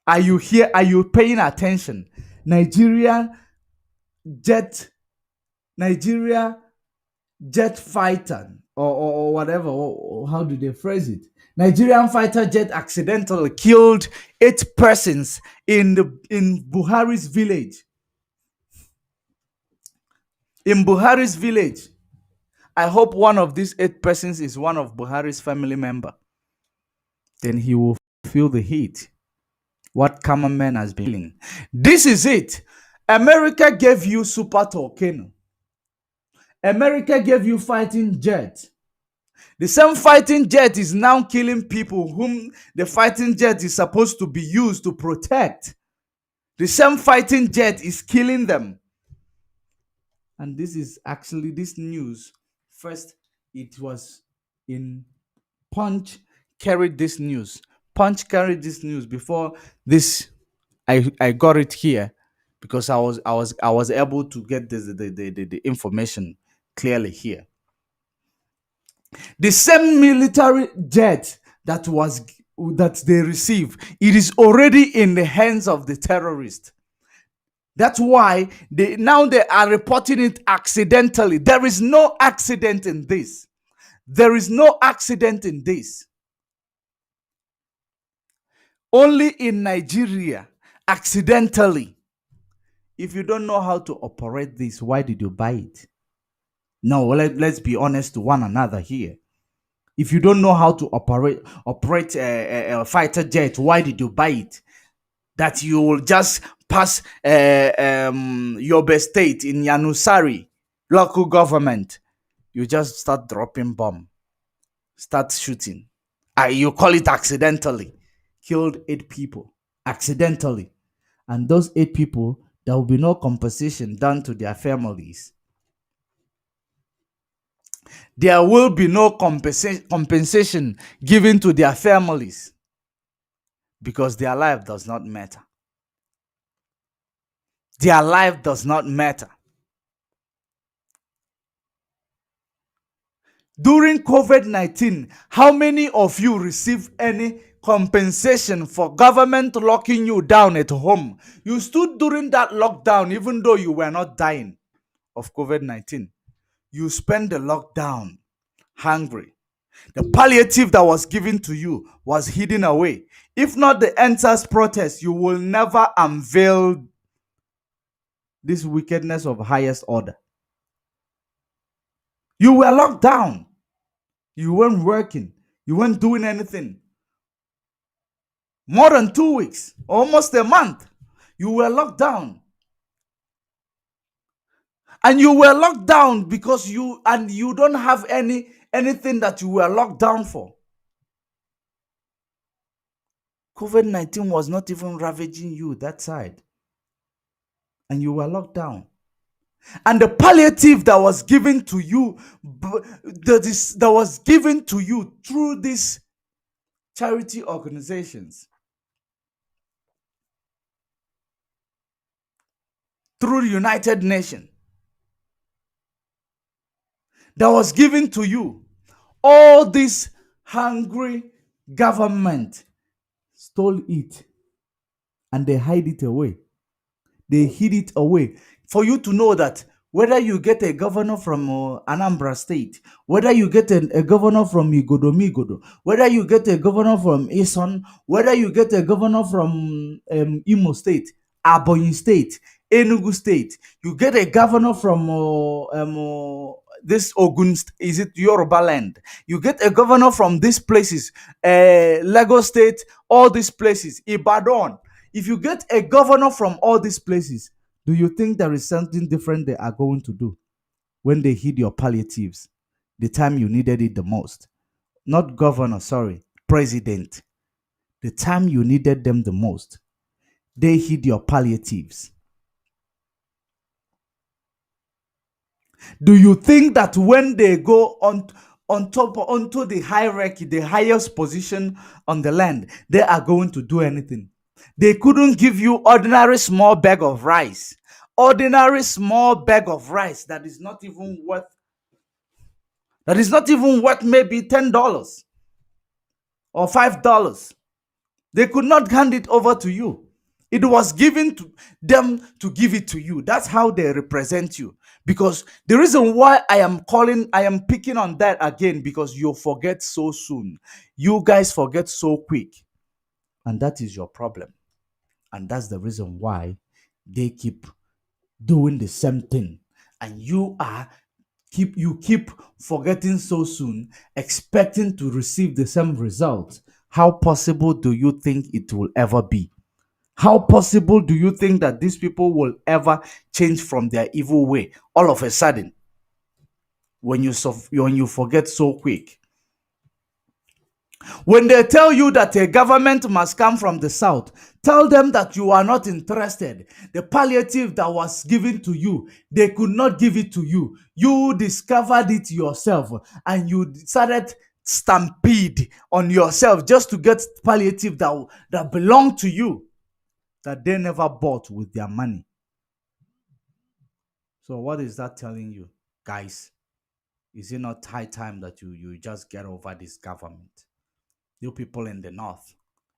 Are you here? Are you paying attention? Nigeria jet fighter or whatever. How do they phrase it? Nigerian fighter jet accidentally killed 8 persons in Buhari's village. In Buhari's village. I hope one of these 8 persons is one of Buhari's family member. Then he will feel the heat. What common man has been feeling. This is it. America gave you Super Tucano. America gave you fighting jet. The same fighting jet is now killing people whom the fighting jet is supposed to be used to protect. The same fighting jet is killing them. And this is actually this news. First, it was in Punch carried this news. Punch carried this news before this. I got it here because I was able to get the information clearly here. The same military jet that they received, it is already in the hands of the terrorists. That's why they are reporting it accidentally. There is no accident in this. There is no accident in this. Only in Nigeria, accidentally. If you don't know how to operate this, why did you buy it? No, let's be honest to one another here. If you don't know how to operate a fighter jet, why did you buy it? That you will just pass Yobe State in Yanusari local government. You just start dropping bomb, start shooting. You call it accidentally. Killed 8 people accidentally. And those 8 people, there will be no compensation done to their families. There will be no compensation given to their families because their life does not matter. Their life does not matter. During COVID-19, how many of you received any compensation for government locking you down at home? You stood during that lockdown even though you were not dying of COVID-19. You spent the lockdown hungry. The palliative that was given to you was hidden away. If not the answers protest, you will never unveil this wickedness of highest order. You were locked down. You weren't working. You weren't doing anything. More than 2 weeks, almost a month, you were locked down. And you were locked down because you don't have anything that you were locked down for. COVID-19 was not even ravaging you that side. And you were locked down. And the palliative that was given to you, that was given to you through these charity organizations, through the United Nations, that was given to you, all this hungry government stole it and they hide it away. They hid it away for you to know that whether you get a governor from Anambra State, whether you get a governor from Migodo, whether you get a governor from Ison, whether you get a governor from Imo State, Ebonyi State, Enugu State, you get a governor from this Ogun, is it Yoruba land? You get a governor from these places, Lagos State, all these places, Ibadan. If you get a governor from all these places, do you think there is something different they are going to do when they heed your palliatives the time you needed it the most? Not governor, sorry, president. The time you needed them the most, they heed your palliatives. Do you think that when they go on top onto the hierarchy, the highest position on the land, they are going to do anything? They couldn't give you ordinary small bag of rice. Ordinary small bag of rice that is not even worth maybe $10 or $5. They could not hand it over to you. It was given to them to give it to you. That's how they represent you. Because the reason why I am picking on that again, because you forget so soon. You guys forget so quick. And that is your problem. And that's the reason why they keep doing the same thing. And you keep forgetting so soon, expecting to receive the same result. How possible do you think it will ever be? How possible do you think that these people will ever change from their evil way all of a sudden when you forget so quick? When they tell you that a government must come from the south, tell them that you are not interested. The palliative that was given to you, they could not give it to you. You discovered it yourself and you started stampede on yourself just to get palliative that belonged to you, that they never bought with their money. So what is that telling you, guys? Is it not high time that you just get over this government? You people in the north,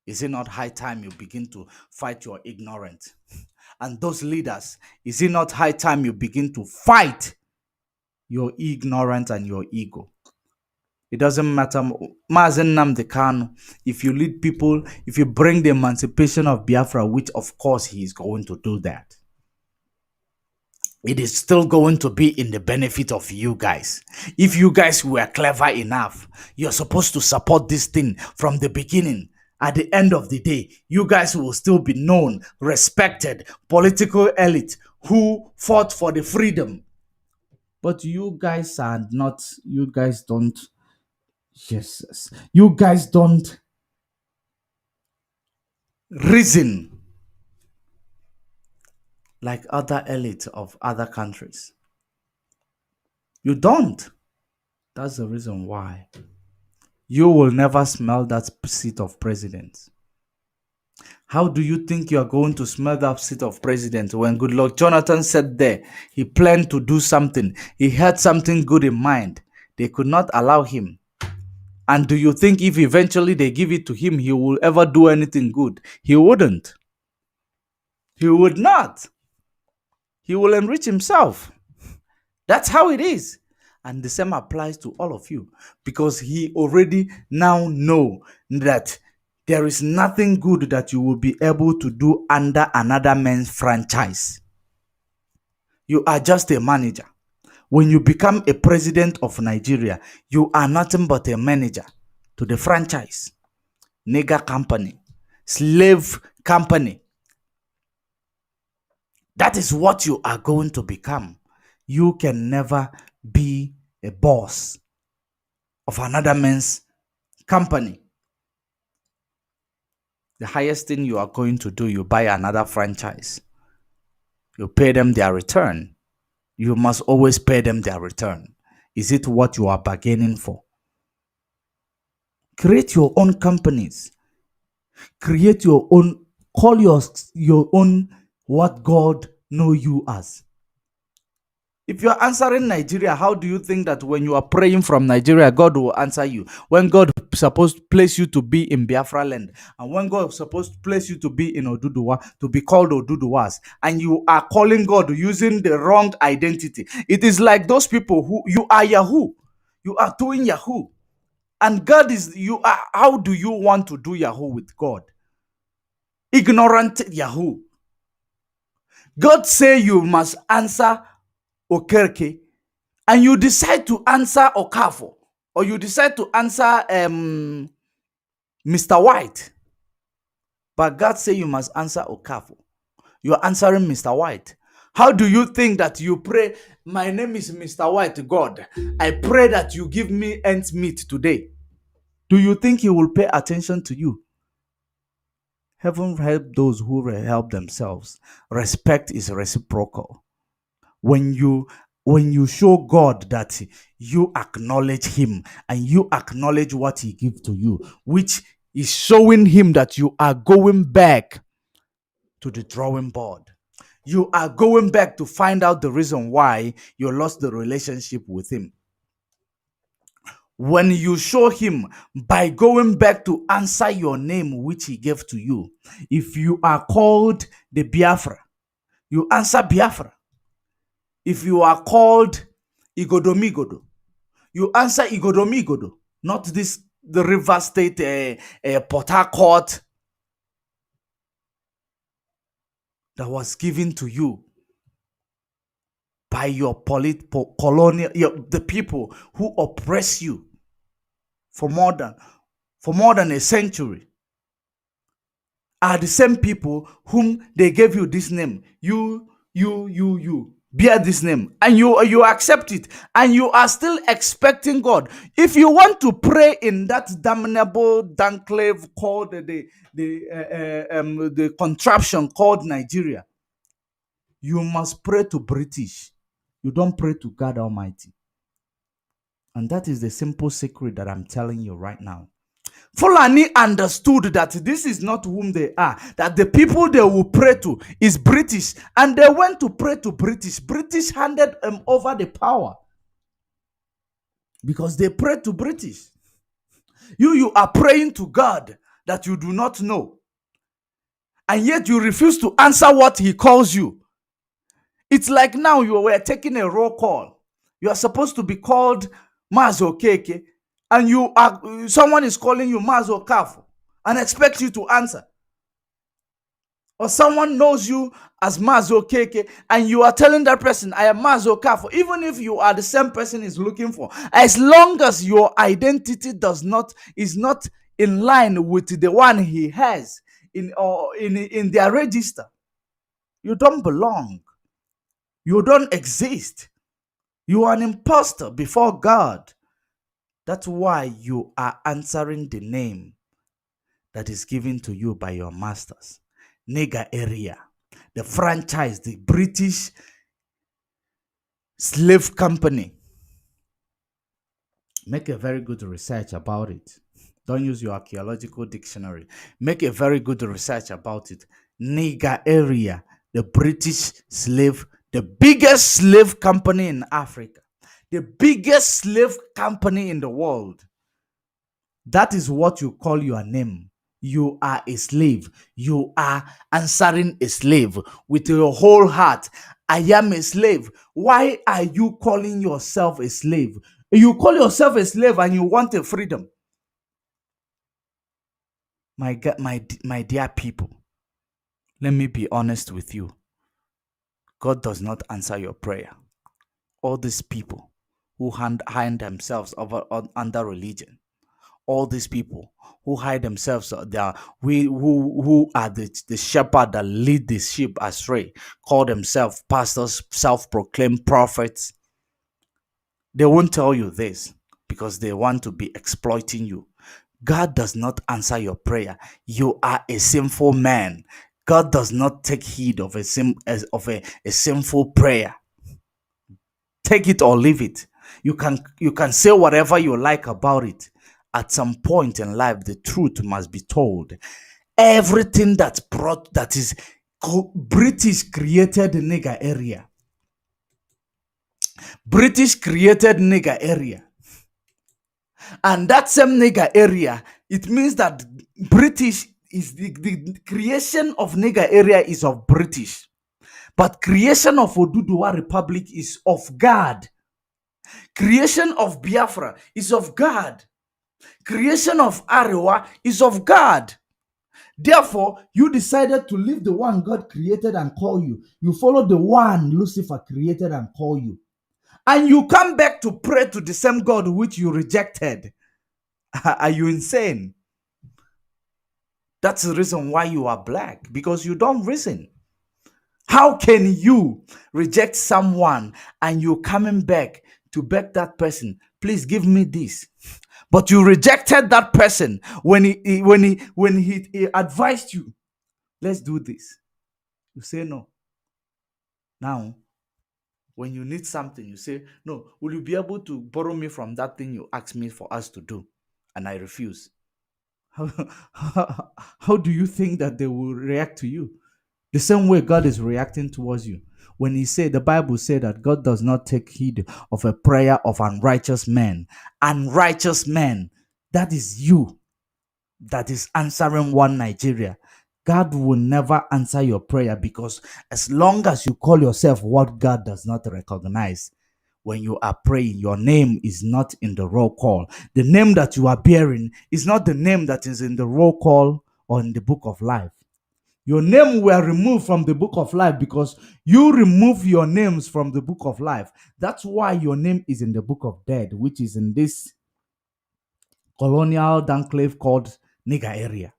is it not high time you begin to fight your ignorance? And those leaders, is it not high time you begin to fight your ignorance and your ego? It doesn't matter. Mazi Nnamdi Kanu, if you lead people, if you bring the emancipation of Biafra, which of course he is going to do that, it is still going to be in the benefit of you guys. If you guys were clever enough, you're supposed to support this thing from the beginning. At the end of the day, you guys will still be known, respected, political elite who fought for the freedom. But you guys are not, you guys don't, Jesus, you guys don't reason like other elites of other countries. You don't. That's the reason why you will never smell that seat of president. How do you think you are going to smell that seat of president when Goodluck Jonathan said there he planned to do something, he had something good in mind? They could not allow him. And do you think if eventually they give it to him, he will ever do anything good? He wouldn't. He would not. He will enrich himself. That's how it is. And the same applies to all of you, because he already now know that there is nothing good that you will be able to do under another man's franchise. You are just a manager. When you become a president of Nigeria, you are nothing but a manager to the franchise, nigger company, slave company. That is what you are going to become. You can never be a boss of another man's company. The highest thing you are going to do, you buy another franchise. You pay them their return. You must always pay them their return. Is it what you are bargaining for? Create your own companies. Create your own, call your own what God know you as. If you're answering Nigeria, how do you think that when you are praying from Nigeria, God will answer you? When God supposed to place you to be in Biafra land, and when God supposed to place you to be in Oduduwa, to be called Oduduwas, and you are calling God using the wrong identity. It is like those people who you are Yahoo. You are doing Yahoo. And God is you are. How do you want to do Yahoo with God? Ignorant Yahoo. God say you must answer Okerke, and you decide to answer Okafo, or you decide to answer Mr. White, but God say you must answer Okafo. You are answering Mr. White. How do you think that you pray, my name is Mr. White, God, I pray that you give me ends meat today? Do you think he will pay attention to you? Heaven help those who help themselves. Respect is reciprocal. When you show God that you acknowledge him and you acknowledge what he gives to you, which is showing him that you are going back to the drawing board. You are going back to find out the reason why you lost the relationship with him. When you show him by going back to answer your name which he gave to you, if you are called the Biafra, you answer Biafra. If you are called Igodomigodo, you answer Igodomigodo, not the River State Port Harcourt that was given to you by your colonial, the people who oppress you for more than a century, are the same people whom they gave you this name. You bear this name, and you accept it, and you are still expecting God. If you want to pray in that damnable enclave called the contraption called Nigeria, you must pray to British. You don't pray to God Almighty. And that is the simple secret that I'm telling you right now. Fulani understood that this is not whom they are, that the people they will pray to is British, and they went to pray to British. British handed them over the power because they prayed to British. You are praying to God that you do not know, and yet you refuse to answer what he calls you. It's like now you were taking a roll call. You are supposed to be called Mazi Okeke, and someone is calling you Mazi Okafo and expects you to answer. Or someone knows you as Mazi Okeke, and you are telling that person, I am Mazi Okafo, even if you are the same person he's looking for. As long as your identity is not in line with the one he has in their register, you don't belong. You don't exist. You are an imposter before God. That's why you are answering the name that is given to you by your masters. Nigger area, the franchise, the British slave company. Make a very good research about it. Don't use your archaeological dictionary. Make a very good research about it. Nigger area, the British slave, the biggest slave company in Africa, the biggest slave company in the world. That is what you call your name. You are a slave. You are answering a slave with your whole heart. I am a slave. Why are you calling yourself a slave? You call yourself a slave and you want a freedom. My God, my dear people, let me be honest with you. God does not answer your prayer. All these people who hide themselves under religion, all these people who hide themselves, who are the shepherd that lead the sheep astray, call themselves pastors, self-proclaimed prophets. They won't tell you this because they want to be exploiting you. God does not answer your prayer. You are a sinful man. God does not take heed of a sinful prayer. Take it or leave it. You can say whatever you like about it. At some point in life, the truth must be told. Everything that is British created the nigger area. British created nigger area. And that same nigger area, it means that British is the creation of nigger area is of British. But creation of Oduduwa Republic is of God. Creation of Biafra is of God. Creation of Arewa is of God. Therefore, you decided to leave the one God created and call you. You follow the one Lucifer created and call you. And you come back to pray to the same God which you rejected. Are you insane? That's the reason why you are black, because you don't reason. How can you reject someone and you coming back to beg that person, please give me this? But you rejected that person when he advised you, let's do this. You say no. Now, when you need something, you say, no, will you be able to borrow me from that thing you asked me for us to do? And I refuse. How do you think that they will react to you? The same way God is reacting towards you. When he said, the Bible said that God does not take heed of a prayer of unrighteous men. Unrighteous men, that is you that is answering one Nigeria. God will never answer your prayer, because as long as you call yourself what God does not recognize, when you are praying, your name is not in the roll call. The name that you are bearing is not the name that is in the roll call or in the book of life. Your name were removed from the book of life because you remove your names from the book of life. That's why your name is in the book of dead, which is in this colonial enclave called nigger area.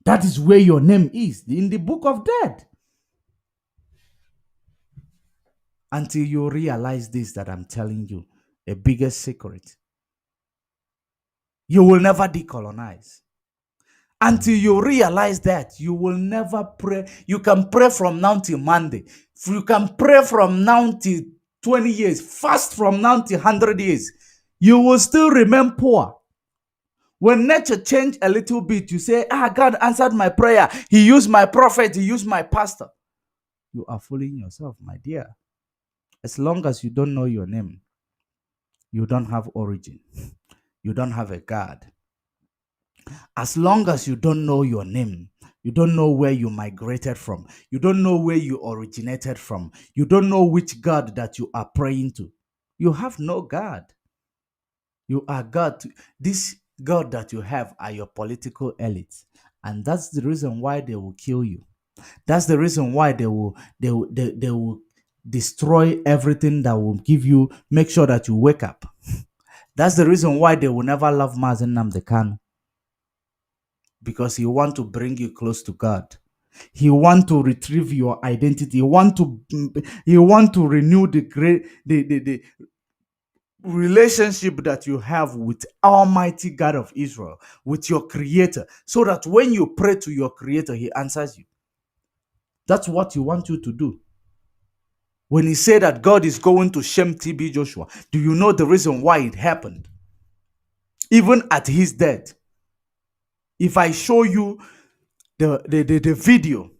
That is where your name is, in the book of dead. Until you realize this that I'm telling you, a biggest secret. You will never decolonize. Until you realize that, you will never pray. You can pray from now till Monday. You can pray from now till 20 years. Fast from now till 100 years. You will still remain poor. When nature changed a little bit, you say, God answered my prayer. He used my prophet. He used my pastor. You are fooling yourself, my dear. As long as you don't know your name, you don't have origin. You don't have a God. As long as you don't know your name, you don't know where you migrated from, you don't know where you originated from, you don't know which God that you are praying to, you have no God. You are God. This God that you have are your political elites. And that's the reason why they will kill you. That's the reason why they will destroy everything that will give you, make sure that you wake up. That's the reason why they will never love Mazi Nnamdi Kanu. Because he want to bring you close to God. He want to retrieve your identity. He want to renew the relationship that you have with Almighty God of Israel, with your Creator, so that when you pray to your Creator, He answers you. That's what He wants you to do. When He said that God is going to shame TB Joshua, do you know the reason why it happened? Even at his death, if I show you the video,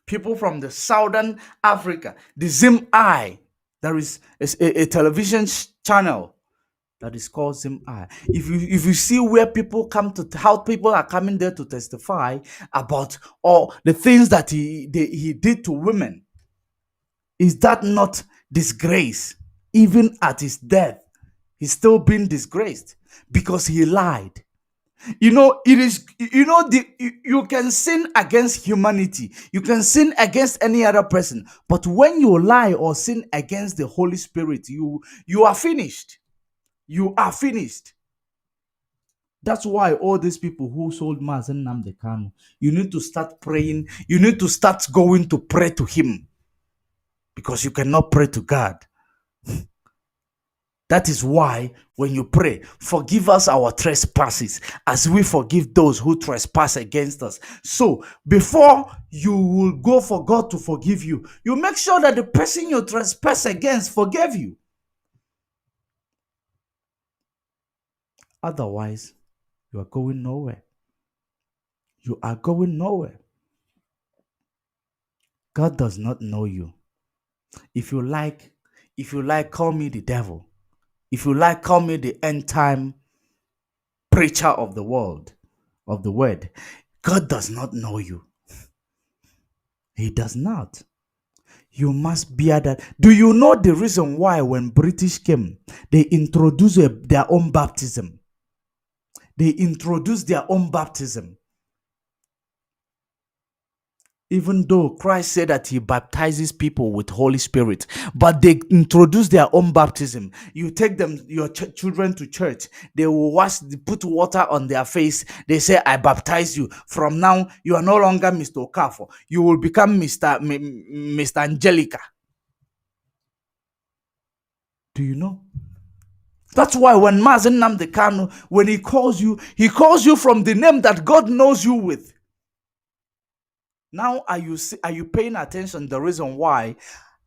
people from the Southern Africa, the Zim-I, there is a television channel that is called Zim-I. If you see where people come to, how people are coming there to testify about all the things that he did to women, is that not disgrace? Even at his death, he's still being disgraced because he lied. You know, it is, you can sin against humanity. You can sin against any other person. But when you lie or sin against the Holy Spirit, you are finished. You are finished. That's why all these people who sold Mazi Nnamdi Kanu, you need to start praying. You need to start going to pray to him. Because you cannot pray to God. That is why when you pray, forgive us our trespasses as we forgive those who trespass against us. So before you will go for God to forgive you, you make sure that the person you trespass against forgave you. Otherwise, you are going nowhere. You are going nowhere. God does not know you. If you like, call me the devil. If you like, call me the end time preacher of the world, of the word. God does not know you. He does not. You must bear that. Do you know the reason why when British came, they introduced their own baptism? They introduced their own baptism. Even though Christ said that he baptizes people with Holy Spirit, but they introduce their own baptism. You take them, your children to church, they will wash, put water on their face. They say, I baptize you. From now, you are no longer Mr. Okafor. You will become Mr. Angelica. Do you know? That's why when Mazi Nnamdi Kanu, when he calls you from the name that God knows you with. Now, are you paying attention? The reason why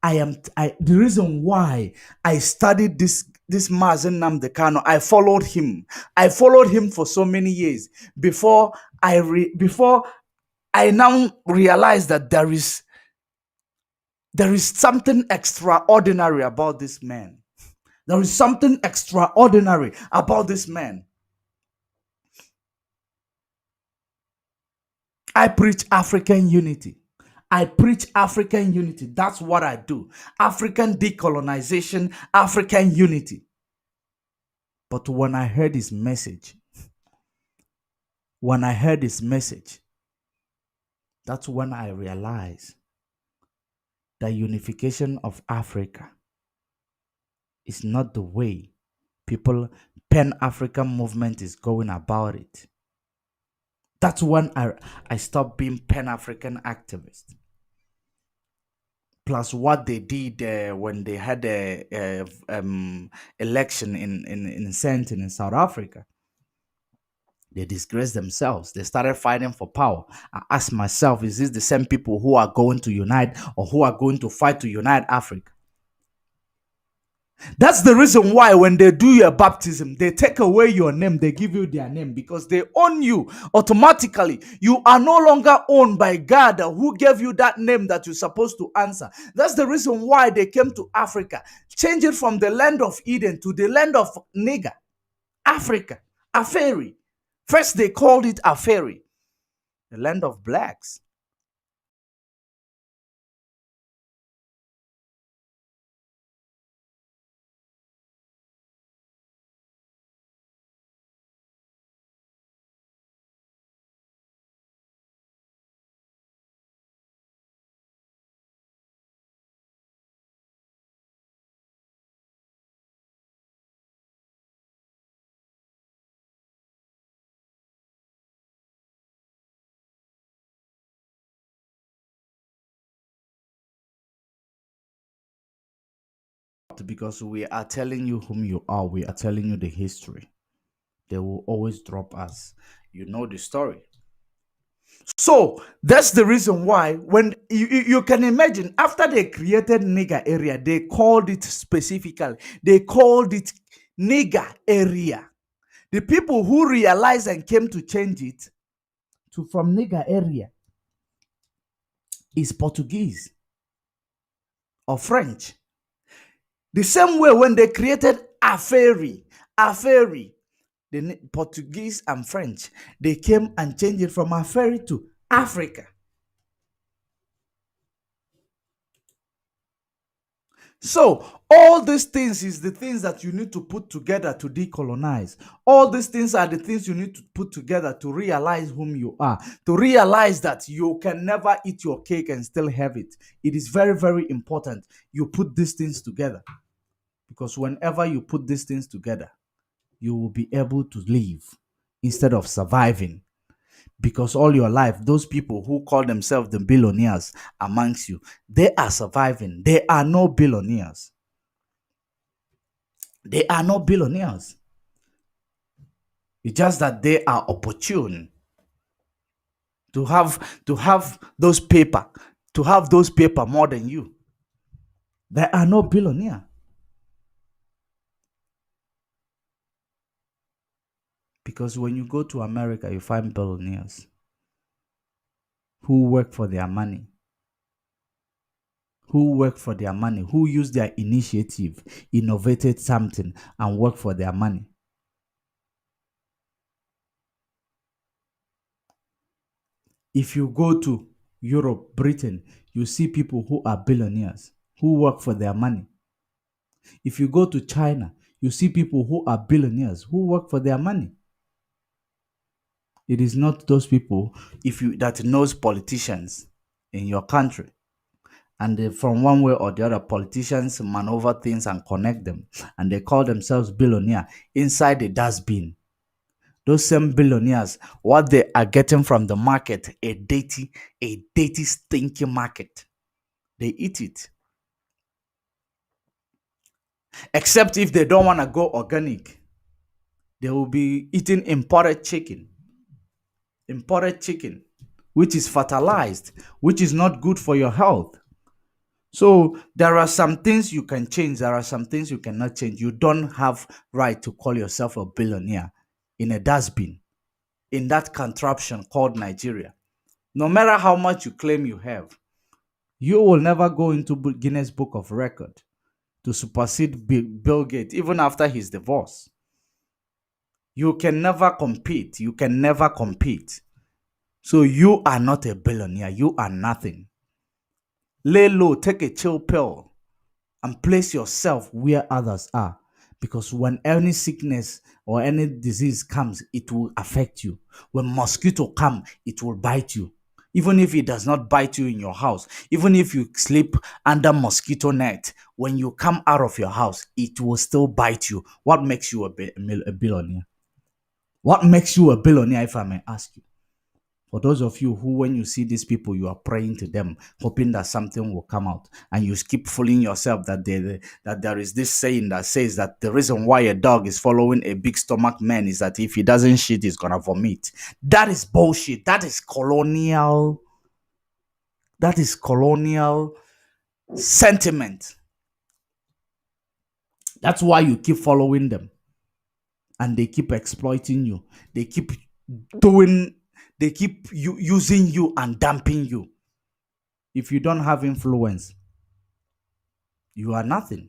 the reason why I studied this Mazi Nnamdi Kanu, I followed him. I followed him for so many years before I now realize that there is something extraordinary about this man. There is something extraordinary about this man. I preach African unity. I preach African unity. That's what I do. African decolonization, African unity. But when I heard his message, that's when I realized that unification of Africa is not the way Pan-African movement is going about it. That's when I stopped being Pan-African activist. Plus what they did when they had a election in Sandton in South Africa. They disgraced themselves. They started fighting for power. I asked myself, is this the same people who are going to unite or who are going to fight to unite Africa? That's the reason why when they do your baptism, they take away your name, they give you their name because they own you automatically. You are no longer owned by God who gave you that name that you're supposed to answer. That's the reason why they came to Africa, change it from the land of Eden to the land of Nigger, Africa, Aferi. First they called it Aferi, the land of blacks. Because we are telling you whom you are. We are telling you the history. They will always drop us. You know the story. So that's the reason why when you can imagine after they created nigger area, they called it specifically. They called it nigger area. The people who realized and came to change it to from nigger area is Portuguese or French. The same way when they created Aferi, the Portuguese and French, they came and changed it from Aferi to Africa. So all these things is the things that you need to put together to decolonize. All these things are the things you need to put together to realize whom you are, to realize that you can never eat your cake and still have it. It is very, very important you put these things together, because whenever you put these things together, you will be able to live instead of surviving. Because all your life, those people who call themselves the billionaires amongst you, they are surviving. They are no billionaires. They are not billionaires. It's just that they are opportune to have those paper, more than you. They are no billionaire. Because when you go to America, you find billionaires who work for their money. who work for their money, who use their initiative, innovated something, and work for their money. If you go to Europe, Britain, you see people who are billionaires, who work for their money. If you go to China, you see people who are billionaires, who work for their money. It is not those people that knows politicians in your country. And from one way or the other, politicians maneuver things and connect them. And they call themselves billionaire inside the dustbin. Those same billionaires, what they are getting from the market, a dirty, stinky market. They eat it. Except if they don't want to go organic. They will be eating imported chicken, which is fertilized, which is not good for your health. So there are some things you can change. There are some things you cannot change. You don't have right to call yourself a billionaire in a dustbin, in that contraption called Nigeria. No matter how much you claim you have, you will never go into Guinness Book of Record to supersede Bill Gates, even after his divorce. You can never compete. You can never compete. So you are not a billionaire. You are nothing. Lay low, take a chill pill, and place yourself where others are. Because when any sickness or any disease comes, it will affect you. When mosquito come, it will bite you. Even if it does not bite you in your house, even if you sleep under mosquito net, when you come out of your house, it will still bite you. What makes you a billionaire? What makes you a billionaire, if I may ask you? For those of you who, when you see these people, you are praying to them, hoping that something will come out, and you keep fooling yourself that there is this saying that says that the reason why a dog is following a big stomach man is that if he doesn't shit, he's gonna vomit. That is bullshit. That is colonial. That is colonial sentiment. That's why you keep following them, and they keep exploiting you. They keep using you and dumping you. If you don't have influence, you are nothing.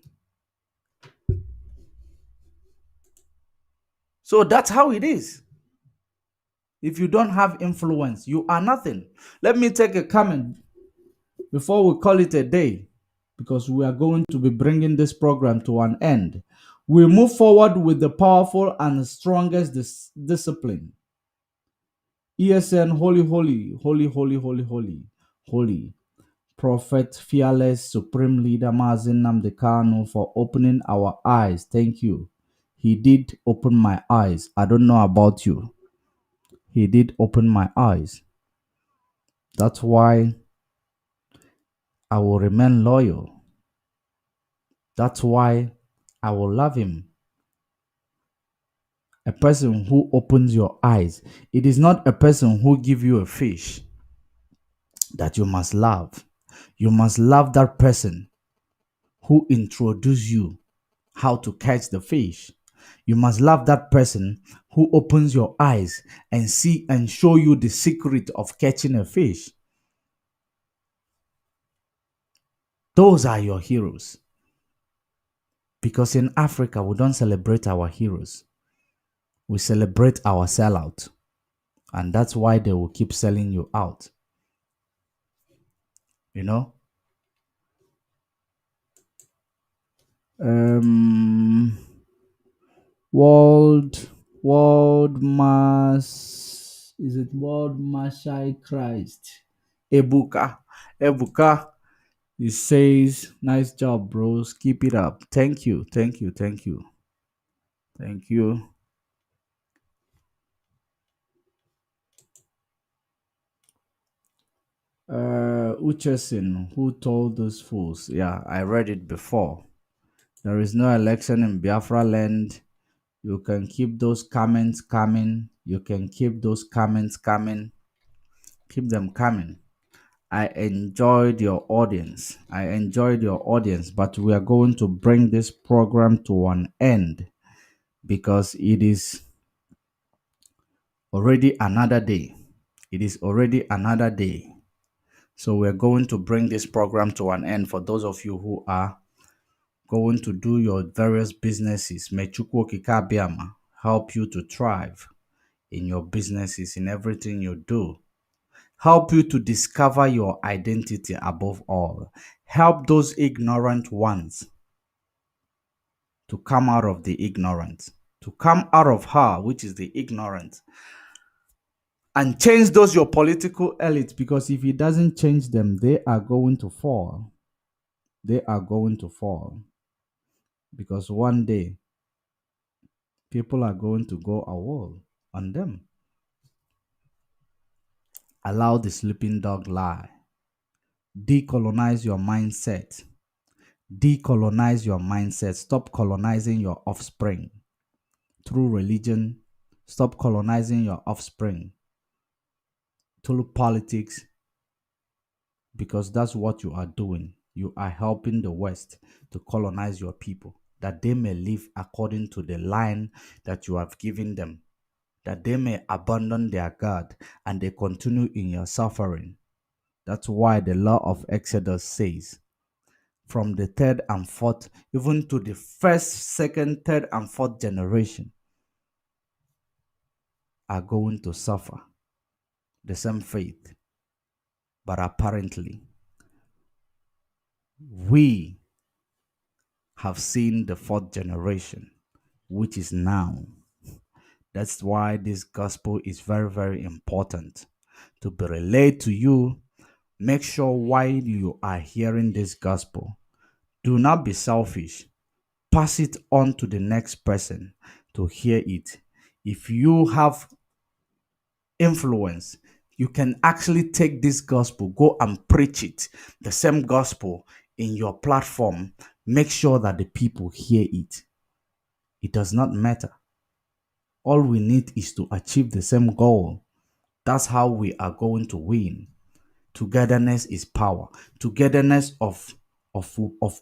So that's how it is. If you don't have influence, you are nothing. Let me take a comment before we call it a day, because we are going to be bringing this program to an end. We move forward with the powerful and strongest discipline. ESN, holy, holy, holy, holy, holy, holy, holy. Prophet, fearless, supreme leader Mazi Nnamdi Kanu, for opening our eyes. Thank you. He did open my eyes. I don't know about you. He did open my eyes. That's why I will remain loyal. That's why I will love him. A person who opens your eyes. It is not a person who gives you a fish that you must love. You must love that person who introduced you how to catch the fish. You must love that person who opens your eyes and see and show you the secret of catching a fish. Those are your heroes. Because in Africa, we don't celebrate our heroes. We celebrate our sellout. And that's why they will keep selling you out. You know? World Mass, is it World Mashai Christ? Ebuka. It says, nice job, bros. Keep it up. Thank you. Thank you. Thank you. Thank you. Uchesin, who told those fools? Yeah, I read it before. There is no election in Biafra land. You can keep those comments coming. You can keep those comments coming. Keep them coming. I enjoyed your audience. But we are going to bring this program to an end because it is already another day. So we're going to bring this program to an end. For those of you who are going to do your various businesses, may Chukwu Okike Abiama help you to thrive in your businesses, in everything you do. Help you to discover your identity above all. Help those ignorant ones to come out of the ignorance, to come out of her, which is the ignorance, and change those your political elites, because if he doesn't change them, they are going to fall. They are going to fall. Because one day, people are going to go a wall on them. Allow the sleeping dog lie. Decolonize your mindset. Decolonize your mindset. Stop colonizing your offspring through religion. Stop colonizing your offspring through politics, because that's what you are doing. You are helping the West to colonize your people, that they may live according to the line that you have given them, that they may abandon their God and they continue in your suffering. That's why the law of Exodus says, from the third and fourth, even to the first, second, third, and fourth generation are going to suffer the same fate. But apparently, we have seen the fourth generation, which is now. That's why this gospel is very, very important to be relayed to you. Make sure while you are hearing this gospel, do not be selfish. Pass it on to the next person to hear it. If you have influence, you can actually take this gospel, go and preach it, the same gospel in your platform. Make sure that the people hear it. It does not matter. All we need is to achieve the same goal. That's how we are going to win. Togetherness is power. Togetherness of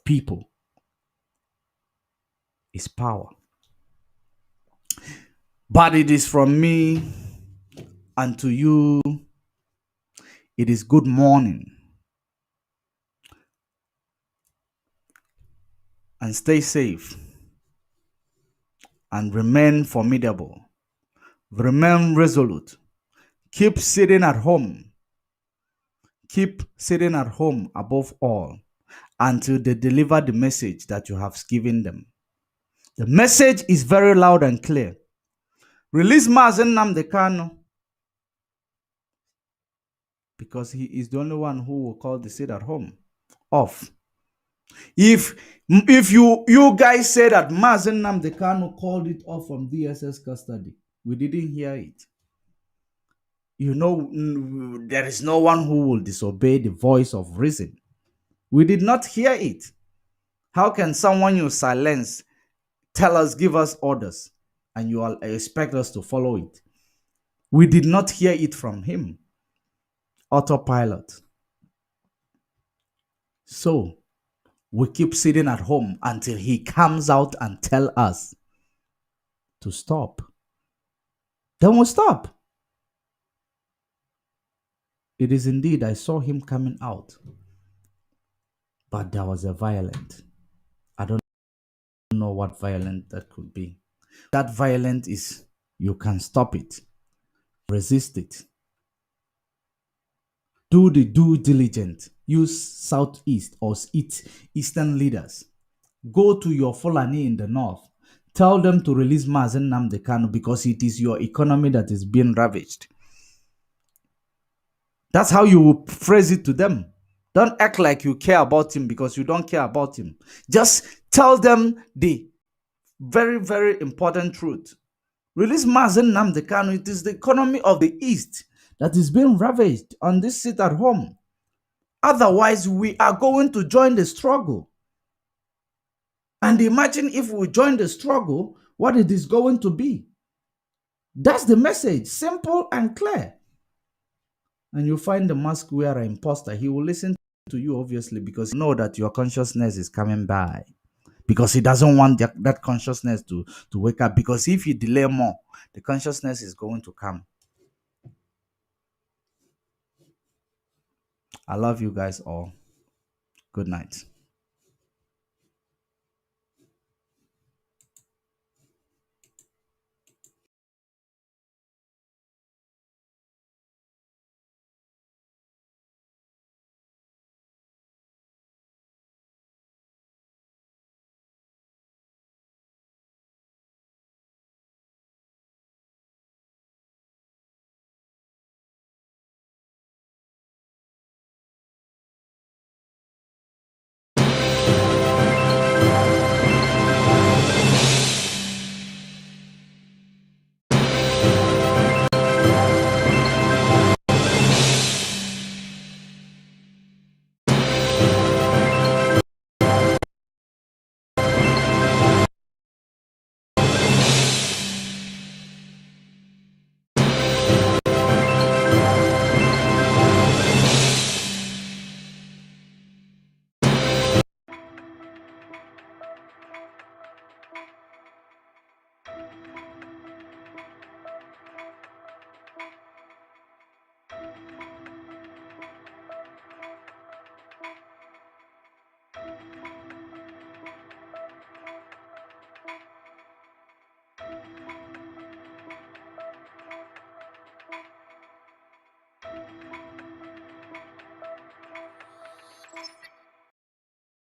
people is power. But it is from me and to you, it is good morning. And stay safe. And remain formidable. Remain resolute. Keep sitting at home. Keep sitting at home above all until they deliver the message that you have given them. The message is very loud and clear. Release Mazi Nnamdi Kanu, because he is the only one who will call the sit at home off. If you guys say that Mazi Nnamdi Kanu called it off from DSS custody, we didn't hear it. You know, there is no one who will disobey the voice of reason. We did not hear it. How can someone you silence tell us, give us orders, and you all expect us to follow it? We did not hear it from him. Autopilot. So we keep sitting at home until he comes out and tell us to stop. Then we'll stop. It is indeed, I saw him coming out, but there was a violent. I don't know what violent that could be. That violent is, you can stop it, resist it, do the due diligence, use Southeast or Eastern leaders. Go to your Fulani in the north, tell them to release Mazi Nnamdi Kanu, because it is your economy that is being ravaged. That's how you will phrase it to them. Don't act like you care about him, because you don't care about him. Just tell them the very, very important truth. Release Mazi Nnamdi Kanu. It is the economy of the East that is being ravaged on this sit at home. Otherwise, we are going to join the struggle. And imagine if we join the struggle, what it is going to be. That's the message. Simple and clear. And you find the mask wearer imposter. He will listen to you, obviously, because you know that your consciousness is coming by. Because he doesn't want that consciousness to wake up. Because if you delay more, the consciousness is going to come. I love you guys all. Good night.